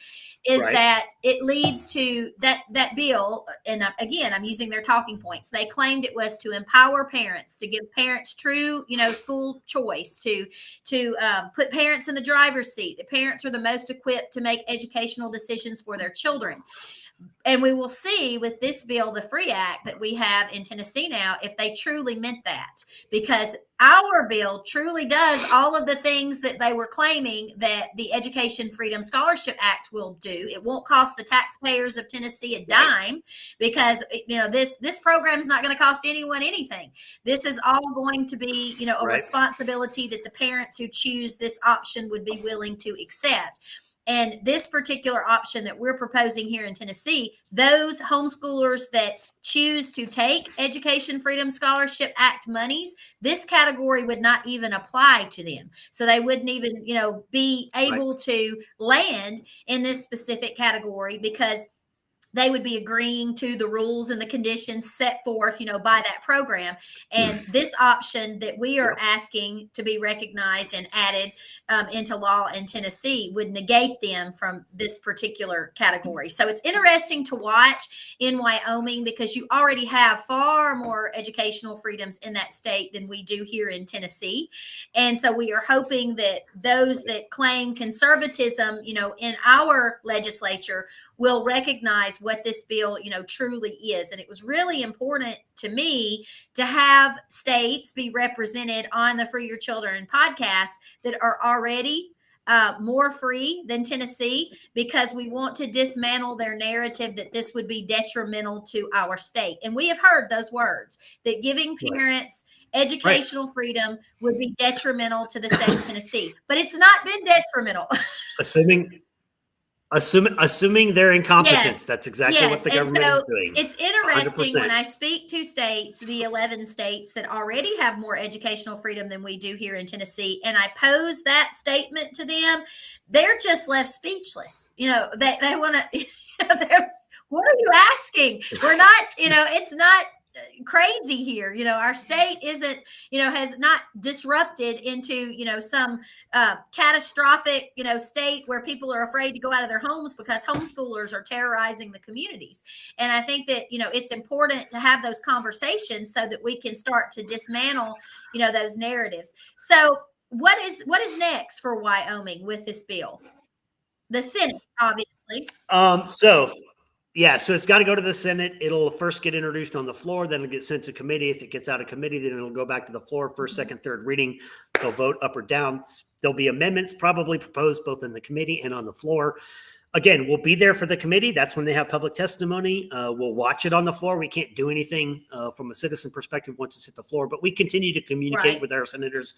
is that it leads to that bill. And again, I'm using their talking points. They claimed it was to empower parents, to give parents true, school choice, to put parents in the driver's seat. The parents are the most equipped to make educational decisions for their children. And we will see with this bill, the FREE Act that we have in Tennessee now, if they truly meant that, because our bill truly does all of the things that they were claiming that the Education Freedom Scholarship Act will do. It won't cost the taxpayers of Tennessee a dime, because this program is not going to cost anyone anything. This is all going to be a responsibility that the parents who choose this option would be willing to accept. And this particular option that we're proposing here in Tennessee, those homeschoolers that choose to take Education Freedom Scholarship Act monies, this category would not even apply to them. So they wouldn't even, be able to land in this specific category, because they would be agreeing to the rules and the conditions set forth, by that program. And this option that we are asking to be recognized and added into law in Tennessee would negate them from this particular category. So it's interesting to watch in Wyoming, because you already have far more educational freedoms in that state than we do here in Tennessee. And so we are hoping that those that claim conservatism, in our legislature will recognize what this bill, truly is. And it was really important to me to have states be represented on the Free Your Children podcast that are already more free than Tennessee, because we want to dismantle their narrative that this would be detrimental to our state. And we have heard those words, that giving parents educational freedom would be detrimental to the state of Tennessee. But it's not been detrimental. Assuming their incompetence, Yes. that's exactly what the government is doing. It's interesting 100%. when I speak to states, the 11 states that already have more educational freedom than we do here in Tennessee, and I pose that statement to them, they're just left speechless. They want to, what are you asking? We're not, it's not crazy here. Our state isn't, has not disrupted into, some catastrophic, state where people are afraid to go out of their homes because homeschoolers are terrorizing the communities. And I think that, it's important to have those conversations so that we can start to dismantle, those narratives. So what is next for Wyoming with this bill? The Senate, obviously. So it's got to go to the Senate. It'll first get introduced on the floor, then it'll get sent to committee. If it gets out of committee, then it'll go back to the floor, first, second, third reading. They'll vote up or down. There'll be amendments probably proposed both in the committee and on the floor. Again, we'll be there for the committee. That's when they have public testimony. We'll watch it on the floor. We can't do anything from a citizen perspective once it's hit the floor, but we continue to communicate with our senators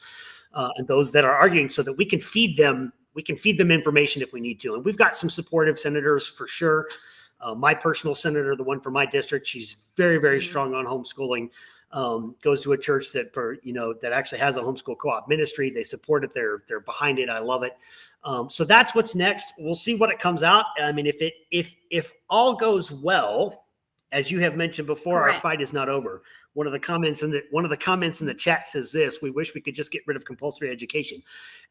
and those that are arguing so that we can feed them. We can feed them information if we need to. And we've got some supportive senators for sure. My personal senator, the one from my district, she's very, very strong on homeschooling. Goes to a church that, that actually has a homeschool co-op ministry. They support it. They're behind it. I love it. So that's what's next. We'll see what it comes out. I mean, if all goes well, As you have mentioned before, Correct. our fight is not over. One of the comments in the chat says this: we wish we could just get rid of compulsory education.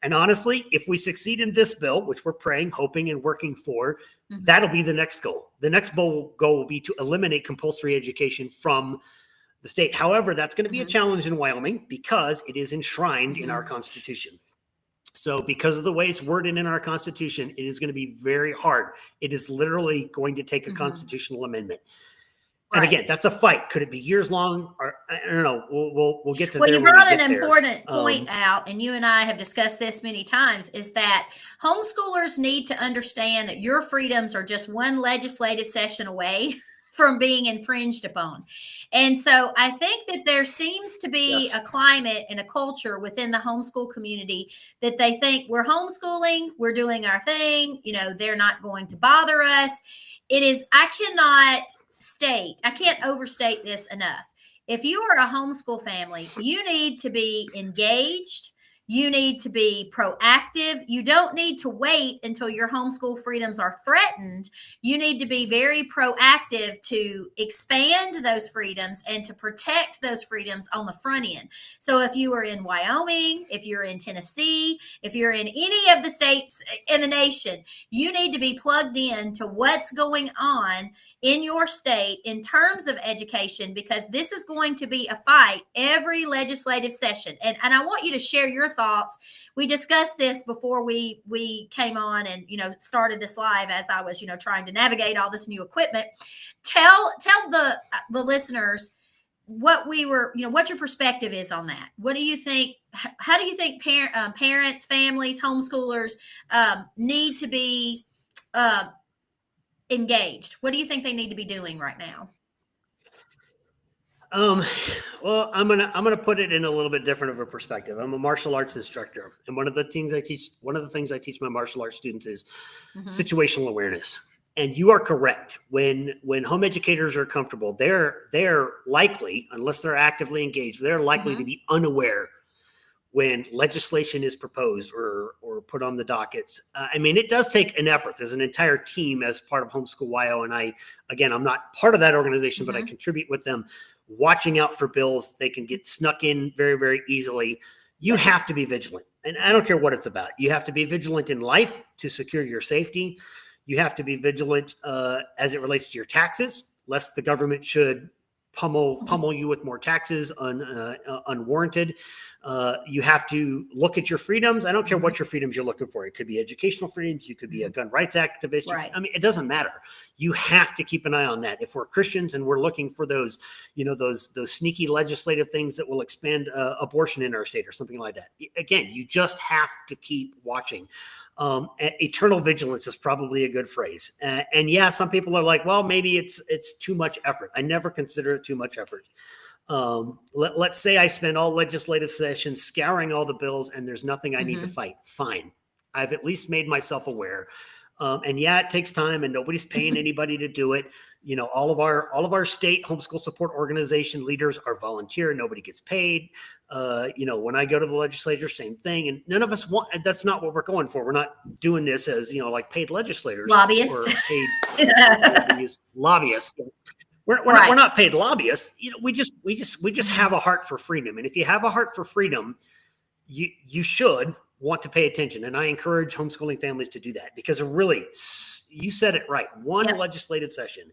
And honestly, if we succeed in this bill, which we're praying, hoping, and working for, that'll be the next goal. The next goal will be to eliminate compulsory education from the state. However, that's going to be a challenge in Wyoming because it is enshrined in our Constitution. So because of the way it's worded in our Constitution, it is going to be very hard. It is literally going to take a constitutional amendment. And again, that's a fight. Could it be years long? Or I don't know. We'll get to well, there. You when brought we an get there. important point out, and you and I have discussed this many times, is that homeschoolers need to understand that your freedoms are just one legislative session away from being infringed upon. And so I think that there seems to be a climate and a culture within the homeschool community that they think we're homeschooling, we're doing our thing, they're not going to bother us. I can't overstate this enough. If you are a homeschool family, you need to be engaged. You need to be proactive. You don't need to wait until your homeschool freedoms are threatened. You need to be very proactive to expand those freedoms and to protect those freedoms on the front end. So if you are in Wyoming, if you're in Tennessee, if you're in any of the states in the nation, you need to be plugged in to what's going on in your state in terms of education, because this is going to be a fight every legislative session. And I want you to share your thoughts. We discussed this before we came on and started this live, as I was trying to navigate all this new equipment. Tell the listeners what what your perspective is on that. What do you think? How do you think parents, families, homeschoolers need to be engaged? What do you think they need to be doing right now? Well, I'm gonna put it in a little bit different of a perspective. I'm a martial arts instructor, and one of the things I teach my martial arts students is situational awareness. And you are correct. When home educators are comfortable, they're likely, unless they're actively engaged, they're likely to be unaware when legislation is proposed or put on the dockets. I mean, it does take an effort. There's an entire team as part of Homeschool YO, and I'm not part of that organization, but I contribute with them, watching out for bills. They can get snuck in very, very easily. You have to be vigilant, and I don't care what it's about. You have to be vigilant in life to secure your safety. You have to be vigilant as it relates to your taxes, lest the government should pummel you with more taxes unwarranted. You have to look at your freedoms. I don't care what your freedoms you're looking for. It could be educational freedoms. You could be a gun rights activist. Right. I mean, it doesn't matter. You have to keep an eye on that. If we're Christians and we're looking for those sneaky legislative things that will expand abortion in our state or something like that, again, you just have to keep watching. Eternal vigilance is probably a good phrase. And yeah, some people are like, well, maybe it's too much effort. I never consider it too much effort. Let's say I spend all legislative sessions scouring all the bills and there's nothing I need to fight. Fine. I've at least made myself aware. And yeah, it takes time and nobody's paying anybody to do it. All of our state homeschool support organization leaders are volunteer. Nobody gets paid. When I go to the legislature, same thing. And none of us that's not what we're going for. We're not doing this as, like paid legislators. Lobbyists. Or paid lobbyists. We're not paid lobbyists. We just have a heart for freedom. And if you have a heart for freedom, you should want to pay attention. And I encourage homeschooling families to do that, because really, you said it right. One legislative session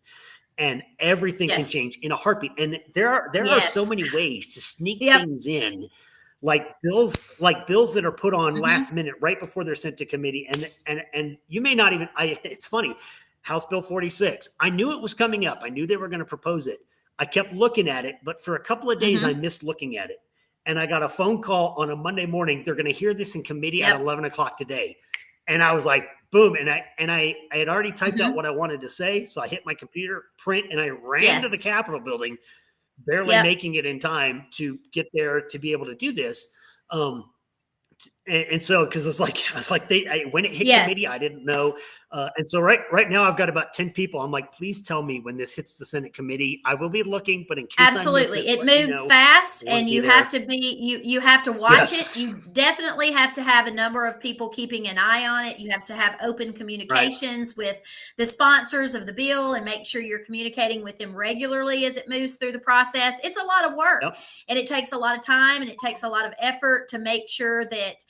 and everything can change in a heartbeat. And there are so many ways to sneak things in, like bills that are put on last minute right before they're sent to committee. And you may not even, it's funny, House Bill 46. I knew it was coming up. I knew they were going to propose it. I kept looking at it, but for a couple of days, I missed looking at it. And I got a phone call on a Monday morning. They're going to hear this in committee at 11 o'clock today. And I was like, boom. And I had already typed out what I wanted to say. So I hit my computer, print, and I ran to the Capitol building, barely making it in time to get there to be able to do this. And so, because it's like when it hit committee, Yes. I didn't know, and so right now I've got about 10 people. I'm like, please tell me when this hits the Senate committee. I will be looking, but in case I miss it, Absolutely. It let me moves know. fast I want to and be you have there. to be you have to watch it. Yes, You definitely have to have a number of people keeping an eye on it. You have to have open right. communications with the sponsors of the bill and make sure you're communicating with them regularly as it moves through the process. It's a lot of work Yep. and it takes a lot of time and it takes a lot of effort to make sure that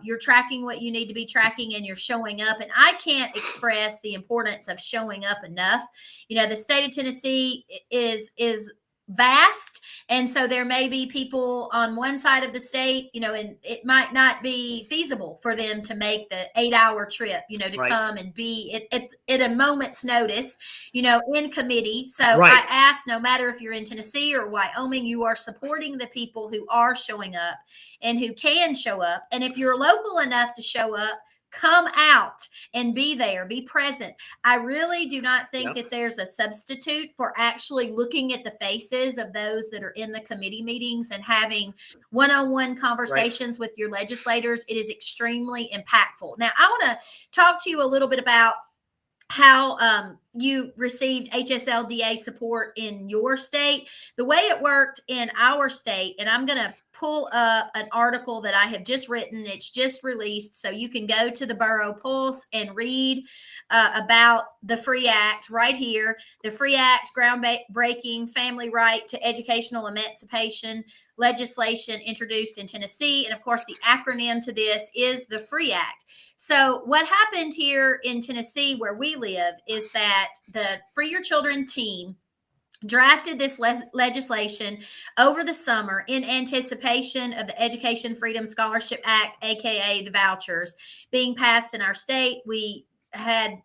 you're tracking what you need to be tracking and you're showing up. And I can't express the importance of showing up enough. The state of Tennessee is vast, and so there may be people on one side of the state, and it might not be feasible for them to make the 8-hour trip, to Right. come and be at a moment's notice, in committee. So Right. I ask, no matter if you're in Tennessee or Wyoming, you are supporting the people who are showing up and who can show up. And if you're local enough to show up, come out and be there, be present. I really do not think Yep. that there's a substitute for actually looking at the faces of those that are in the committee meetings and having one-on-one Right. conversations with your legislators. It is extremely impactful. Now, I want to talk to you a little bit about how you received HSLDA support in your state. The way it worked in our state, and I'm going to pull up an article that I have just written. It's just released, so you can go to the Borough Pulse and read about the Free Act right here. The Free Act, groundbreaking family right to educational emancipation legislation introduced in Tennessee. And of course, the acronym to this is the Free Act. So, what happened here in Tennessee, where we live, is that the Free Your Children team drafted this legislation over the summer in anticipation of the Education Freedom Scholarship Act, aka the vouchers, being passed in our state. We had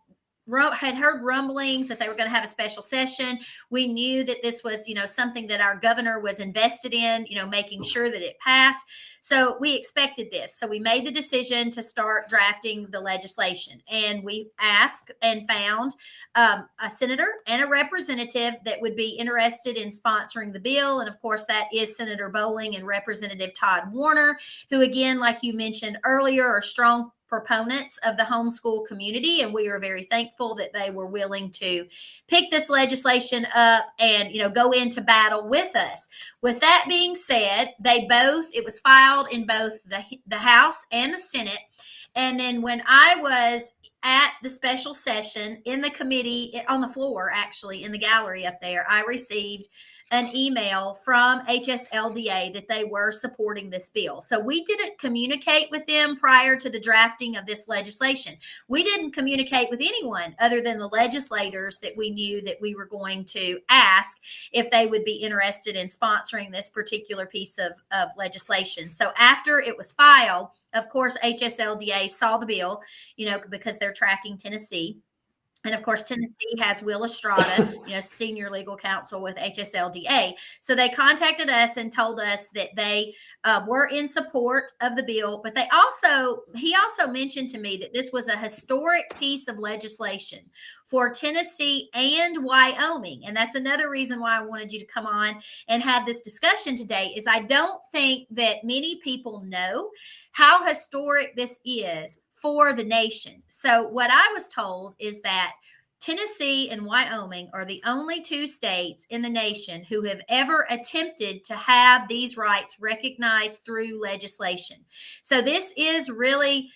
heard rumblings that they were going to have a special session. We knew that this was, something that our governor was invested in, making sure that it passed. So we expected this. So we made the decision to start drafting the legislation. And we asked and found a senator and a representative that would be interested in sponsoring the bill. And of course, that is Senator Bowling and Representative Todd Warner, who, again, like you mentioned earlier, are strong proponents of the homeschool community, and we are very thankful that they were willing to pick this legislation up and go into battle with us. With that being said, it was filed in both the House and the Senate. And then when I was at the special session in the committee on the floor, actually in the gallery up there, I received an email from HSLDA that they were supporting this bill. So we didn't communicate with them prior to the drafting of this legislation. We didn't communicate with anyone other than the legislators that we knew that we were going to ask if they would be interested in sponsoring this particular piece of legislation. So after it was filed, of course, HSLDA saw the bill, because they're tracking Tennessee. And of course, Tennessee has Will Estrada, senior legal counsel with HSLDA. So they contacted us and told us that they were in support of the bill. But he also mentioned to me that this was a historic piece of legislation for Tennessee and Wyoming. And that's another reason why I wanted you to come on and have this discussion today, is I don't think that many people know how historic this is for the nation. So what I was told is that Tennessee and Wyoming are the only two states in the nation who have ever attempted to have these rights recognized through legislation. So this is really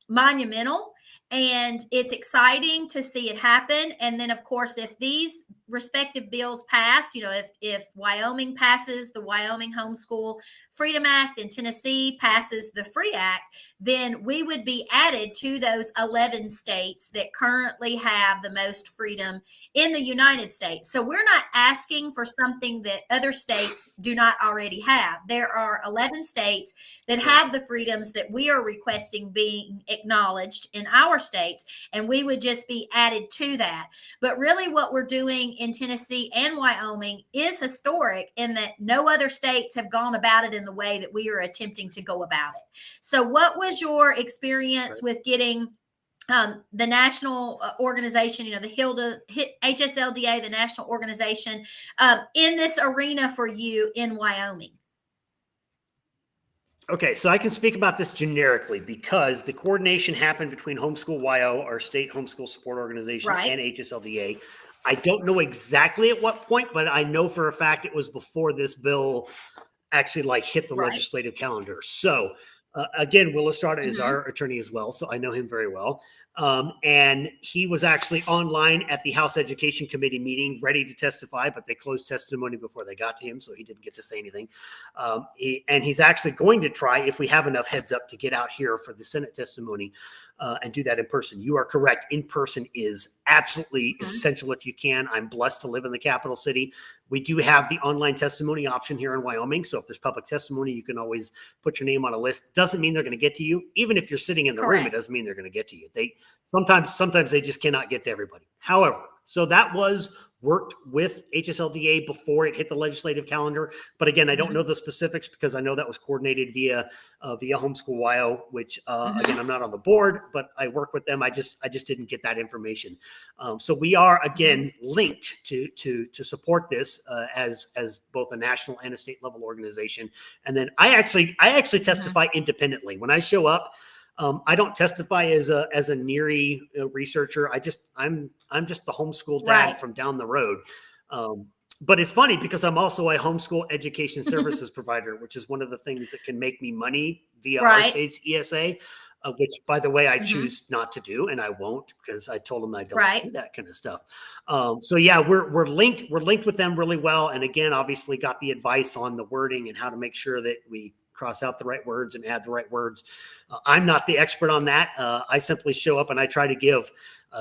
monumental. And it's exciting to see it happen. And then, of course, if these respective bills pass, if Wyoming passes the Wyoming Homeschool Freedom Act and Tennessee passes the Free Act, then we would be added to those 11 states that currently have the most freedom in the United States. So we're not asking for something that other states do not already have. There are 11 states that have the freedoms that we are requesting being acknowledged in our states, and we would just be added to that. But really what we're doing in Tennessee and Wyoming is historic in that no other states have gone about it in the way that we are attempting to go about it. So what was your experience with getting the national organization, the HSLDA, the national organization, in this arena for you in Wyoming? Okay, so I can speak about this generically because the coordination happened between Homeschool YO, our state homeschool support organization, Right. and HSLDA. I don't know exactly at what point, but I know for a fact it was before this bill actually like hit the Right. legislative calendar. So again, Will Estrada is Mhm. our attorney as well, so I know him very well. And he was actually online at the House Education Committee meeting, ready to testify, but they closed testimony before they got to him, so he didn't get to say anything. And he's actually going to try, if we have enough heads up, to get out here for the Senate testimony and do that in person. You are correct. In person is absolutely essential if you can. I'm blessed to live in the capital city. We do have the online testimony option here in Wyoming. So if there's public testimony, you can always put your name on a list. Doesn't mean they're going to get to you. Even if you're sitting in the room, it doesn't mean they're going to get to you. They sometimes they just cannot get to everybody. However, so that was worked with HSLDA before it hit the legislative calendar. But again, I don't know the specifics because I know that was coordinated via Homeschool YO, which again, I'm not on the board, but I work with them. I just didn't get that information. So we are again linked to support this as both a national and a state level organization. And then I actually testify independently when I show up. I don't testify as a NERI researcher. I'm just the homeschool dad from down the road. But it's funny because I'm also a homeschool education services provider, which is one of the things that can make me money via our state's ESA, which, by the way, I choose not to do, and I won't because I told them I don't do that kind of stuff. So yeah, we're linked. We're linked with them really well, and again, obviously, got the advice on the wording and how to make sure that we cross out the right words and add the right words. I'm not the expert on that. I simply show up and I try to give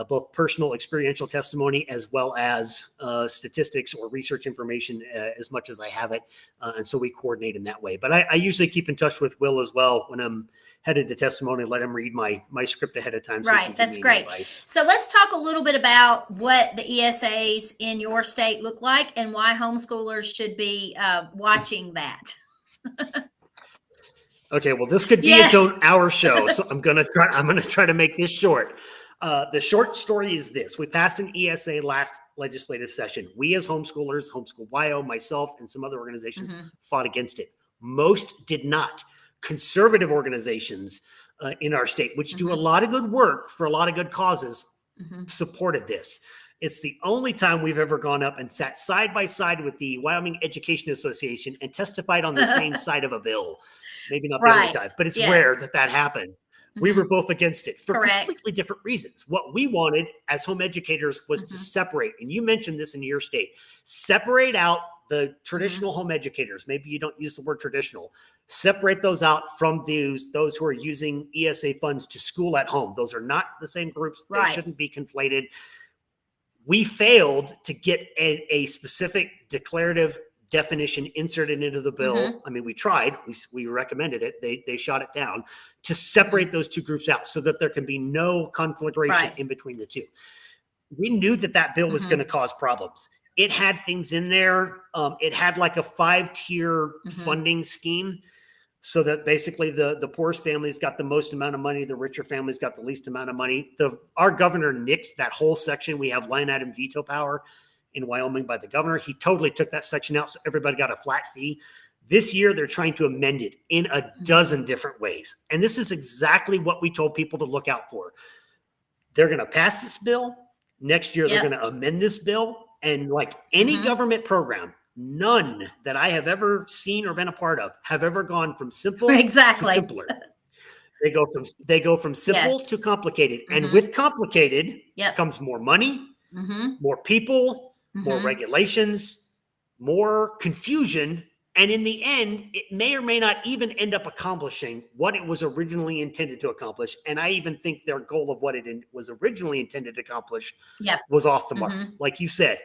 both personal experiential testimony as well as statistics or research information as much as I have it. And so we coordinate in that way. But I usually keep in touch with Will as well when I'm headed to testimony, let him read my script ahead of time. So That's great. So let's talk a little bit about what the ESAs in your state look like and why homeschoolers should be watching that. Okay, well, this could be its own hour show, so I'm gonna try to make this short. The short story is this: we passed an ESA last legislative session. We, as homeschoolers, Homeschool YO, myself, and some other organizations, fought against it. Most did not. Conservative organizations in our state, which do a lot of good work for a lot of good causes, supported this. It's the only time we've ever gone up and sat side by side with the Wyoming Education Association and testified on the same side of a bill. Maybe not the only time, but it's rare that happened. We were both against it for completely different reasons. What we wanted as home educators was to separate, and you mentioned this in your state, separate out the traditional home educators. Maybe you don't use the word traditional. Separate those out from those who are using ESA funds to school at home. Those are not the same groups. They shouldn't be conflated. We failed to get a specific declarative definition inserted into the bill. I mean, we tried, we recommended it. They shot it down to separate those two groups out so that there can be no conflagration in between the two. We knew that bill was going to cause problems. It had things in there. It had like a 5-tier funding scheme so that basically the poorest families got the most amount of money. The richer families got the least amount of money. Our governor nicked that whole section. We have line item veto power in Wyoming by the governor. He totally took that section out, so everybody got a flat fee. This year, they're trying to amend it in a dozen different ways. And this is exactly what we told people to look out for. They're going to pass this bill. Next year, they're going to amend this bill. And like any government program, none that I have ever seen or been a part of have ever gone from simple to simpler. They go from simple to complicated. And with complicated comes more money, more people, more regulations, more confusion. And in the end, it may or may not even end up accomplishing what it was originally intended to accomplish. And I even think their goal of what it was originally intended to accomplish was off the mark. Like you said,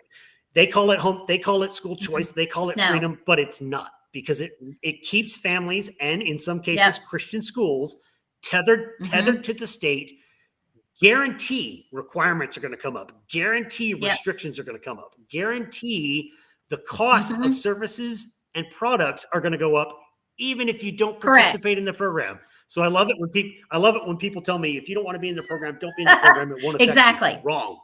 they call it home, they call it school choice, they call it freedom, but it's not, because it keeps families and in some cases Christian schools tethered to the state. Guarantee requirements are going to come up. Guarantee restrictions are going to come up. Guarantee the cost of services and products are going to go up, even if you don't participate in the program. So I love it when people tell me, if you don't want to be in the program, don't be in the program. It won't affect you. Wrong.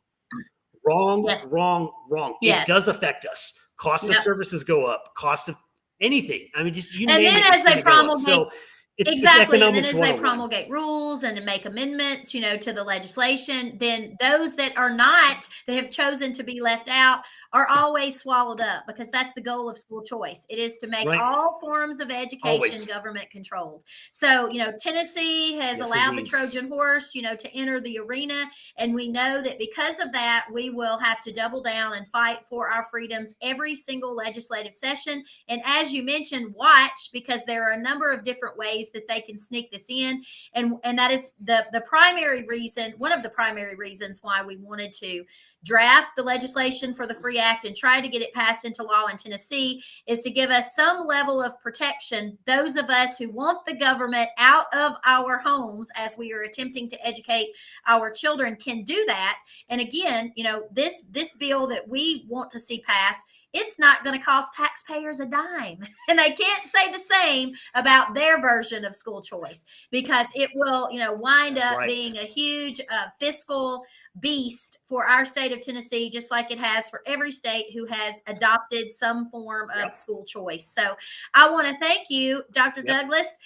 It does affect us. Cost of services go up. Cost of anything. I mean, just you name it. And then as they promulgate, It's Exactly. And then economics as they 101. promulgate rules and make amendments, to the legislation, then those that are not, that have chosen to be left out, are always swallowed up, because that's the goal of school choice. It is to make Right? all forms of education Always. government controlled. So, Tennessee has Yes, allowed the indeed. Trojan horse, to enter the arena. And we know that because of that, we will have to double down and fight for our freedoms every single legislative session. And as you mentioned, watch, because there are a number of different ways that they can sneak this in. And that is the primary reason, one of the primary reasons why we wanted to draft the legislation for the Free Act and try to get it passed into law in Tennessee, is to give us some level of protection. Those of us who want the government out of our homes as we are attempting to educate our children can do that. And again, this bill that we want to see passed, it's not going to cost taxpayers a dime. And they can't say the same about their version of school choice, because it will, wind That's up right. being a huge fiscal beast for our state of Tennessee, just like it has for every state who has adopted some form of Yep. school choice. So I want to thank you, Dr. Yep. Douglas,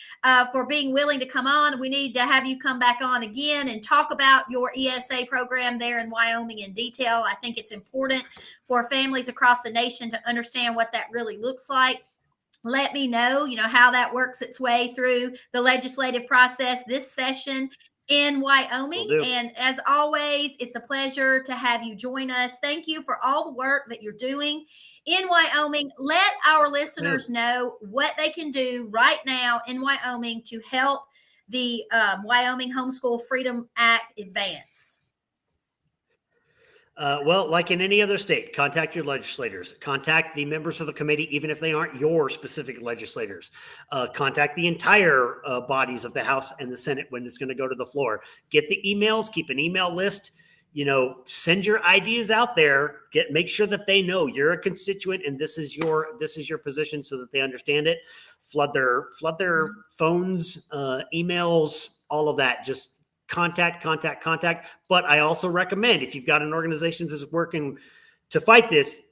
for being willing to come on. We need to have you come back on again and talk about your ESA program there in Wyoming in detail. I think it's important for families across the nation to understand what that really looks like. Let me know, how that works its way through the legislative process this session in Will Wyoming. do. And as always, it's a pleasure to have you join us. Thank you for all the work that you're doing in Wyoming. Let our listeners know what they can do right now in Wyoming to help the Wyoming Homeschool Freedom Act advance. Well, like in any other state, contact your legislators. Contact the members of the committee, even if they aren't your specific legislators. Contact the entire bodies of the House and the Senate when it's going to go to the floor. Get the emails. Keep an email list. Send your ideas out there. Make sure that they know you're a constituent and this is your position, so that they understand it. Flood their phones, emails, all of that. Just contact. But I also recommend, if you've got an organization that's working to fight this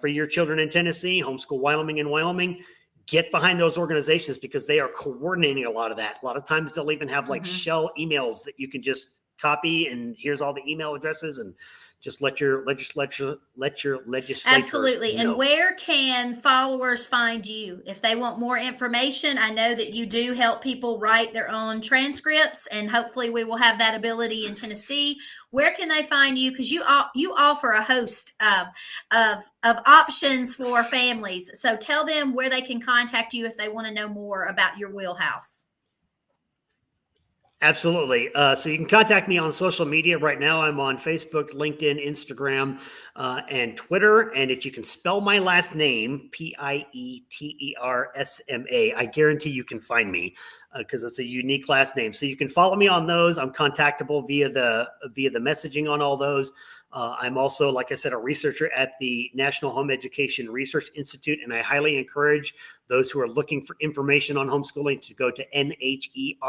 for your children in Tennessee, Homeschool Wyoming in Wyoming, get behind those organizations, because they are coordinating a lot of that. A lot of times they'll even have shell emails that you can just copy, and here's all the email addresses, and just let your legislators Absolutely. know. And where can followers find you if they want more information? I know that you do help people write their own transcripts, and hopefully we will have that ability in Tennessee. Where can they find you? Because you offer a host of options for families. So tell them where they can contact you if they want to know more about your wheelhouse. Absolutely. So you can contact me on social media. Right now, I'm on Facebook, LinkedIn, Instagram, and Twitter. And if you can spell my last name, Pietersma, I guarantee you can find me, because it's a unique last name. So you can follow me on those. I'm contactable via the messaging on all those. I'm also, like I said, a researcher at the National Home Education Research Institute, and I highly encourage those who are looking for information on homeschooling to go to nheri.org.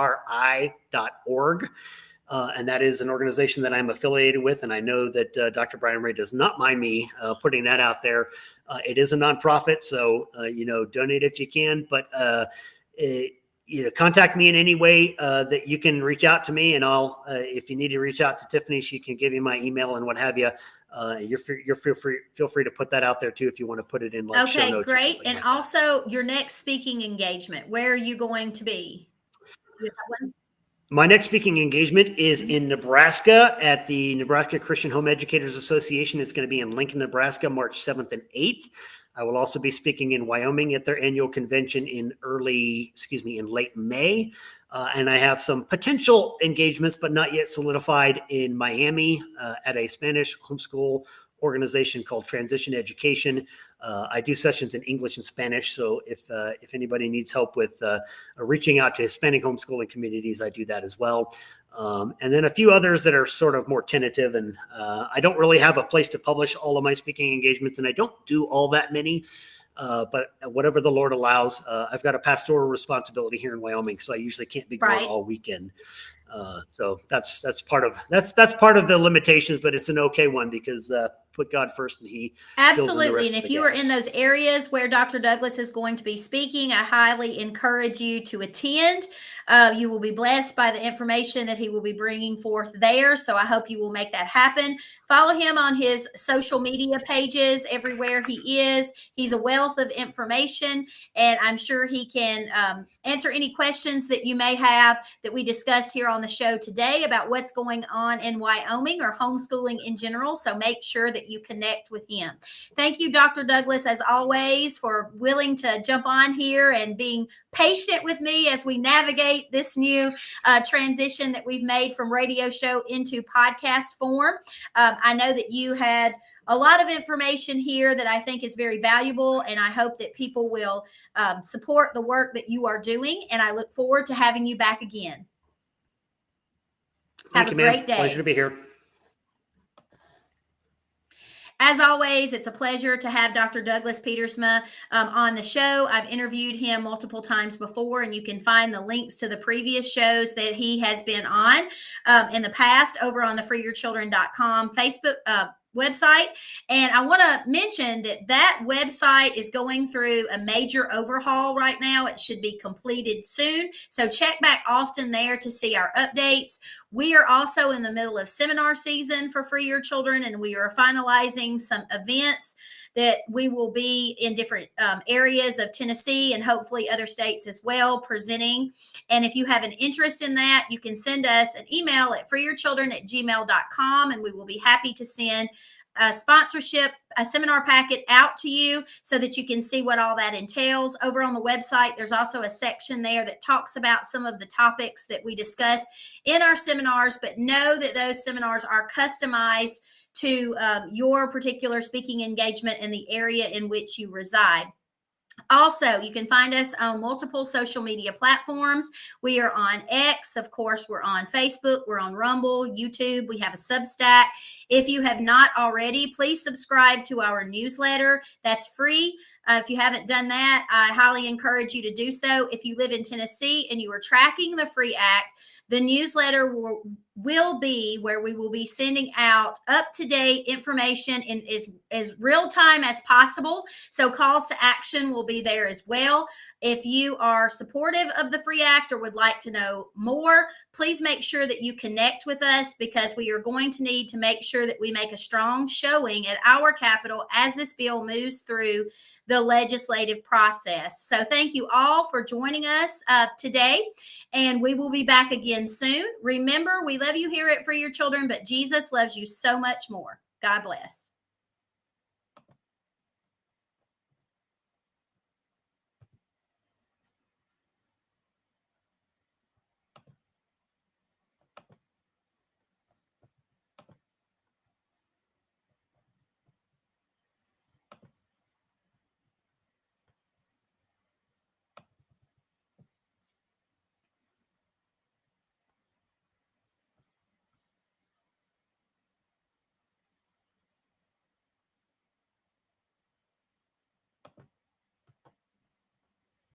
And that is an organization that I'm affiliated with. And I know that Dr. Brian Ray does not mind me putting that out there. It is a nonprofit, so, donate if you can. But contact me in any way that you can reach out to me, and I'll, if you need to reach out to Tiffany, she can give you my email and what have you. Feel free to put that out there too, if you want to put it in show notes. Okay, great. And like also your next speaking engagement, where are you going to be? You have one? My next speaking engagement is in Nebraska at the Nebraska Christian Home Educators Association. It's going to be in Lincoln, Nebraska, March 7th and 8th. I will also be speaking in Wyoming at their annual convention in late May. And I have some potential engagements, but not yet solidified, in Miami at a Spanish homeschool organization called Transition Education. I do sessions in English and Spanish. So if anybody needs help with reaching out to Hispanic homeschooling communities, I do that as well. And then a few others that are sort of more tentative. And I don't really have a place to publish all of my speaking engagements, and I don't do all that many. But whatever the Lord allows, I've got a pastoral responsibility here in Wyoming, so I usually can't be gone all weekend. So that's part of the limitations, but it's an okay one because put God first, and He fills in the Absolutely. rest And of if the you are in gaps. those areas where Dr. Douglas is going to be speaking, I highly encourage you to attend. You will be blessed by the information that he will be bringing forth there. So I hope you will make that happen. Follow him on his social media pages everywhere he is. He's a wealth of information, and I'm sure he can answer any questions that you may have that we discussed here on the show today about what's going on in Wyoming or homeschooling in general. So make sure that you connect with him. Thank you, Dr. Douglas, as always, for willing to jump on here and being patient with me as we navigate this new transition that we've made from radio show into podcast form. I know that you had a lot of information here that I think is very valuable, and I hope that people will support the work that you are doing, and I look forward to having you back again. Thank Have you, a ma'am. great day. Pleasure to be here. As always, it's a pleasure to have Dr. Douglas Pietersma on the show. I've interviewed him multiple times before, and you can find the links to the previous shows that he has been on in the past over on the freeyourchildren.com Facebook website. And I want to mention that website is going through a major overhaul right now. It should be completed soon. So check back often there to see our updates. We are also in the middle of seminar season for Free Your Children, and we are finalizing some events that we will be in different areas of Tennessee and hopefully other states as well presenting. And if you have an interest in that, you can send us an email at freeyourchildren@gmail.com, and we will be happy to send a sponsorship, a seminar packet out to you so that you can see what all that entails. Over on the website, there's also a section there that talks about some of the topics that we discuss in our seminars, but know that those seminars are customized to your particular speaking engagement in the area in which you reside. Also, you can find us on multiple social media platforms. We are on X, of course, we're on Facebook, we're on Rumble, YouTube, we have a Substack. If you have not already, please subscribe to our newsletter. That's free. If you haven't done that, I highly encourage you to do so. If you live in Tennessee and you are tracking the FREE Act, the newsletter will be where we will be sending out up-to-date information in as real time as possible. So calls to action will be there as well. If you are supportive of the FREE Act or would like to know more, please make sure that you connect with us, because we are going to need to make sure that we make a strong showing at our Capitol as this bill moves through the legislative process. So thank you all for joining us today, and we will be back again soon. Remember, we love you here at Free Your Children, but Jesus loves you so much more. God bless.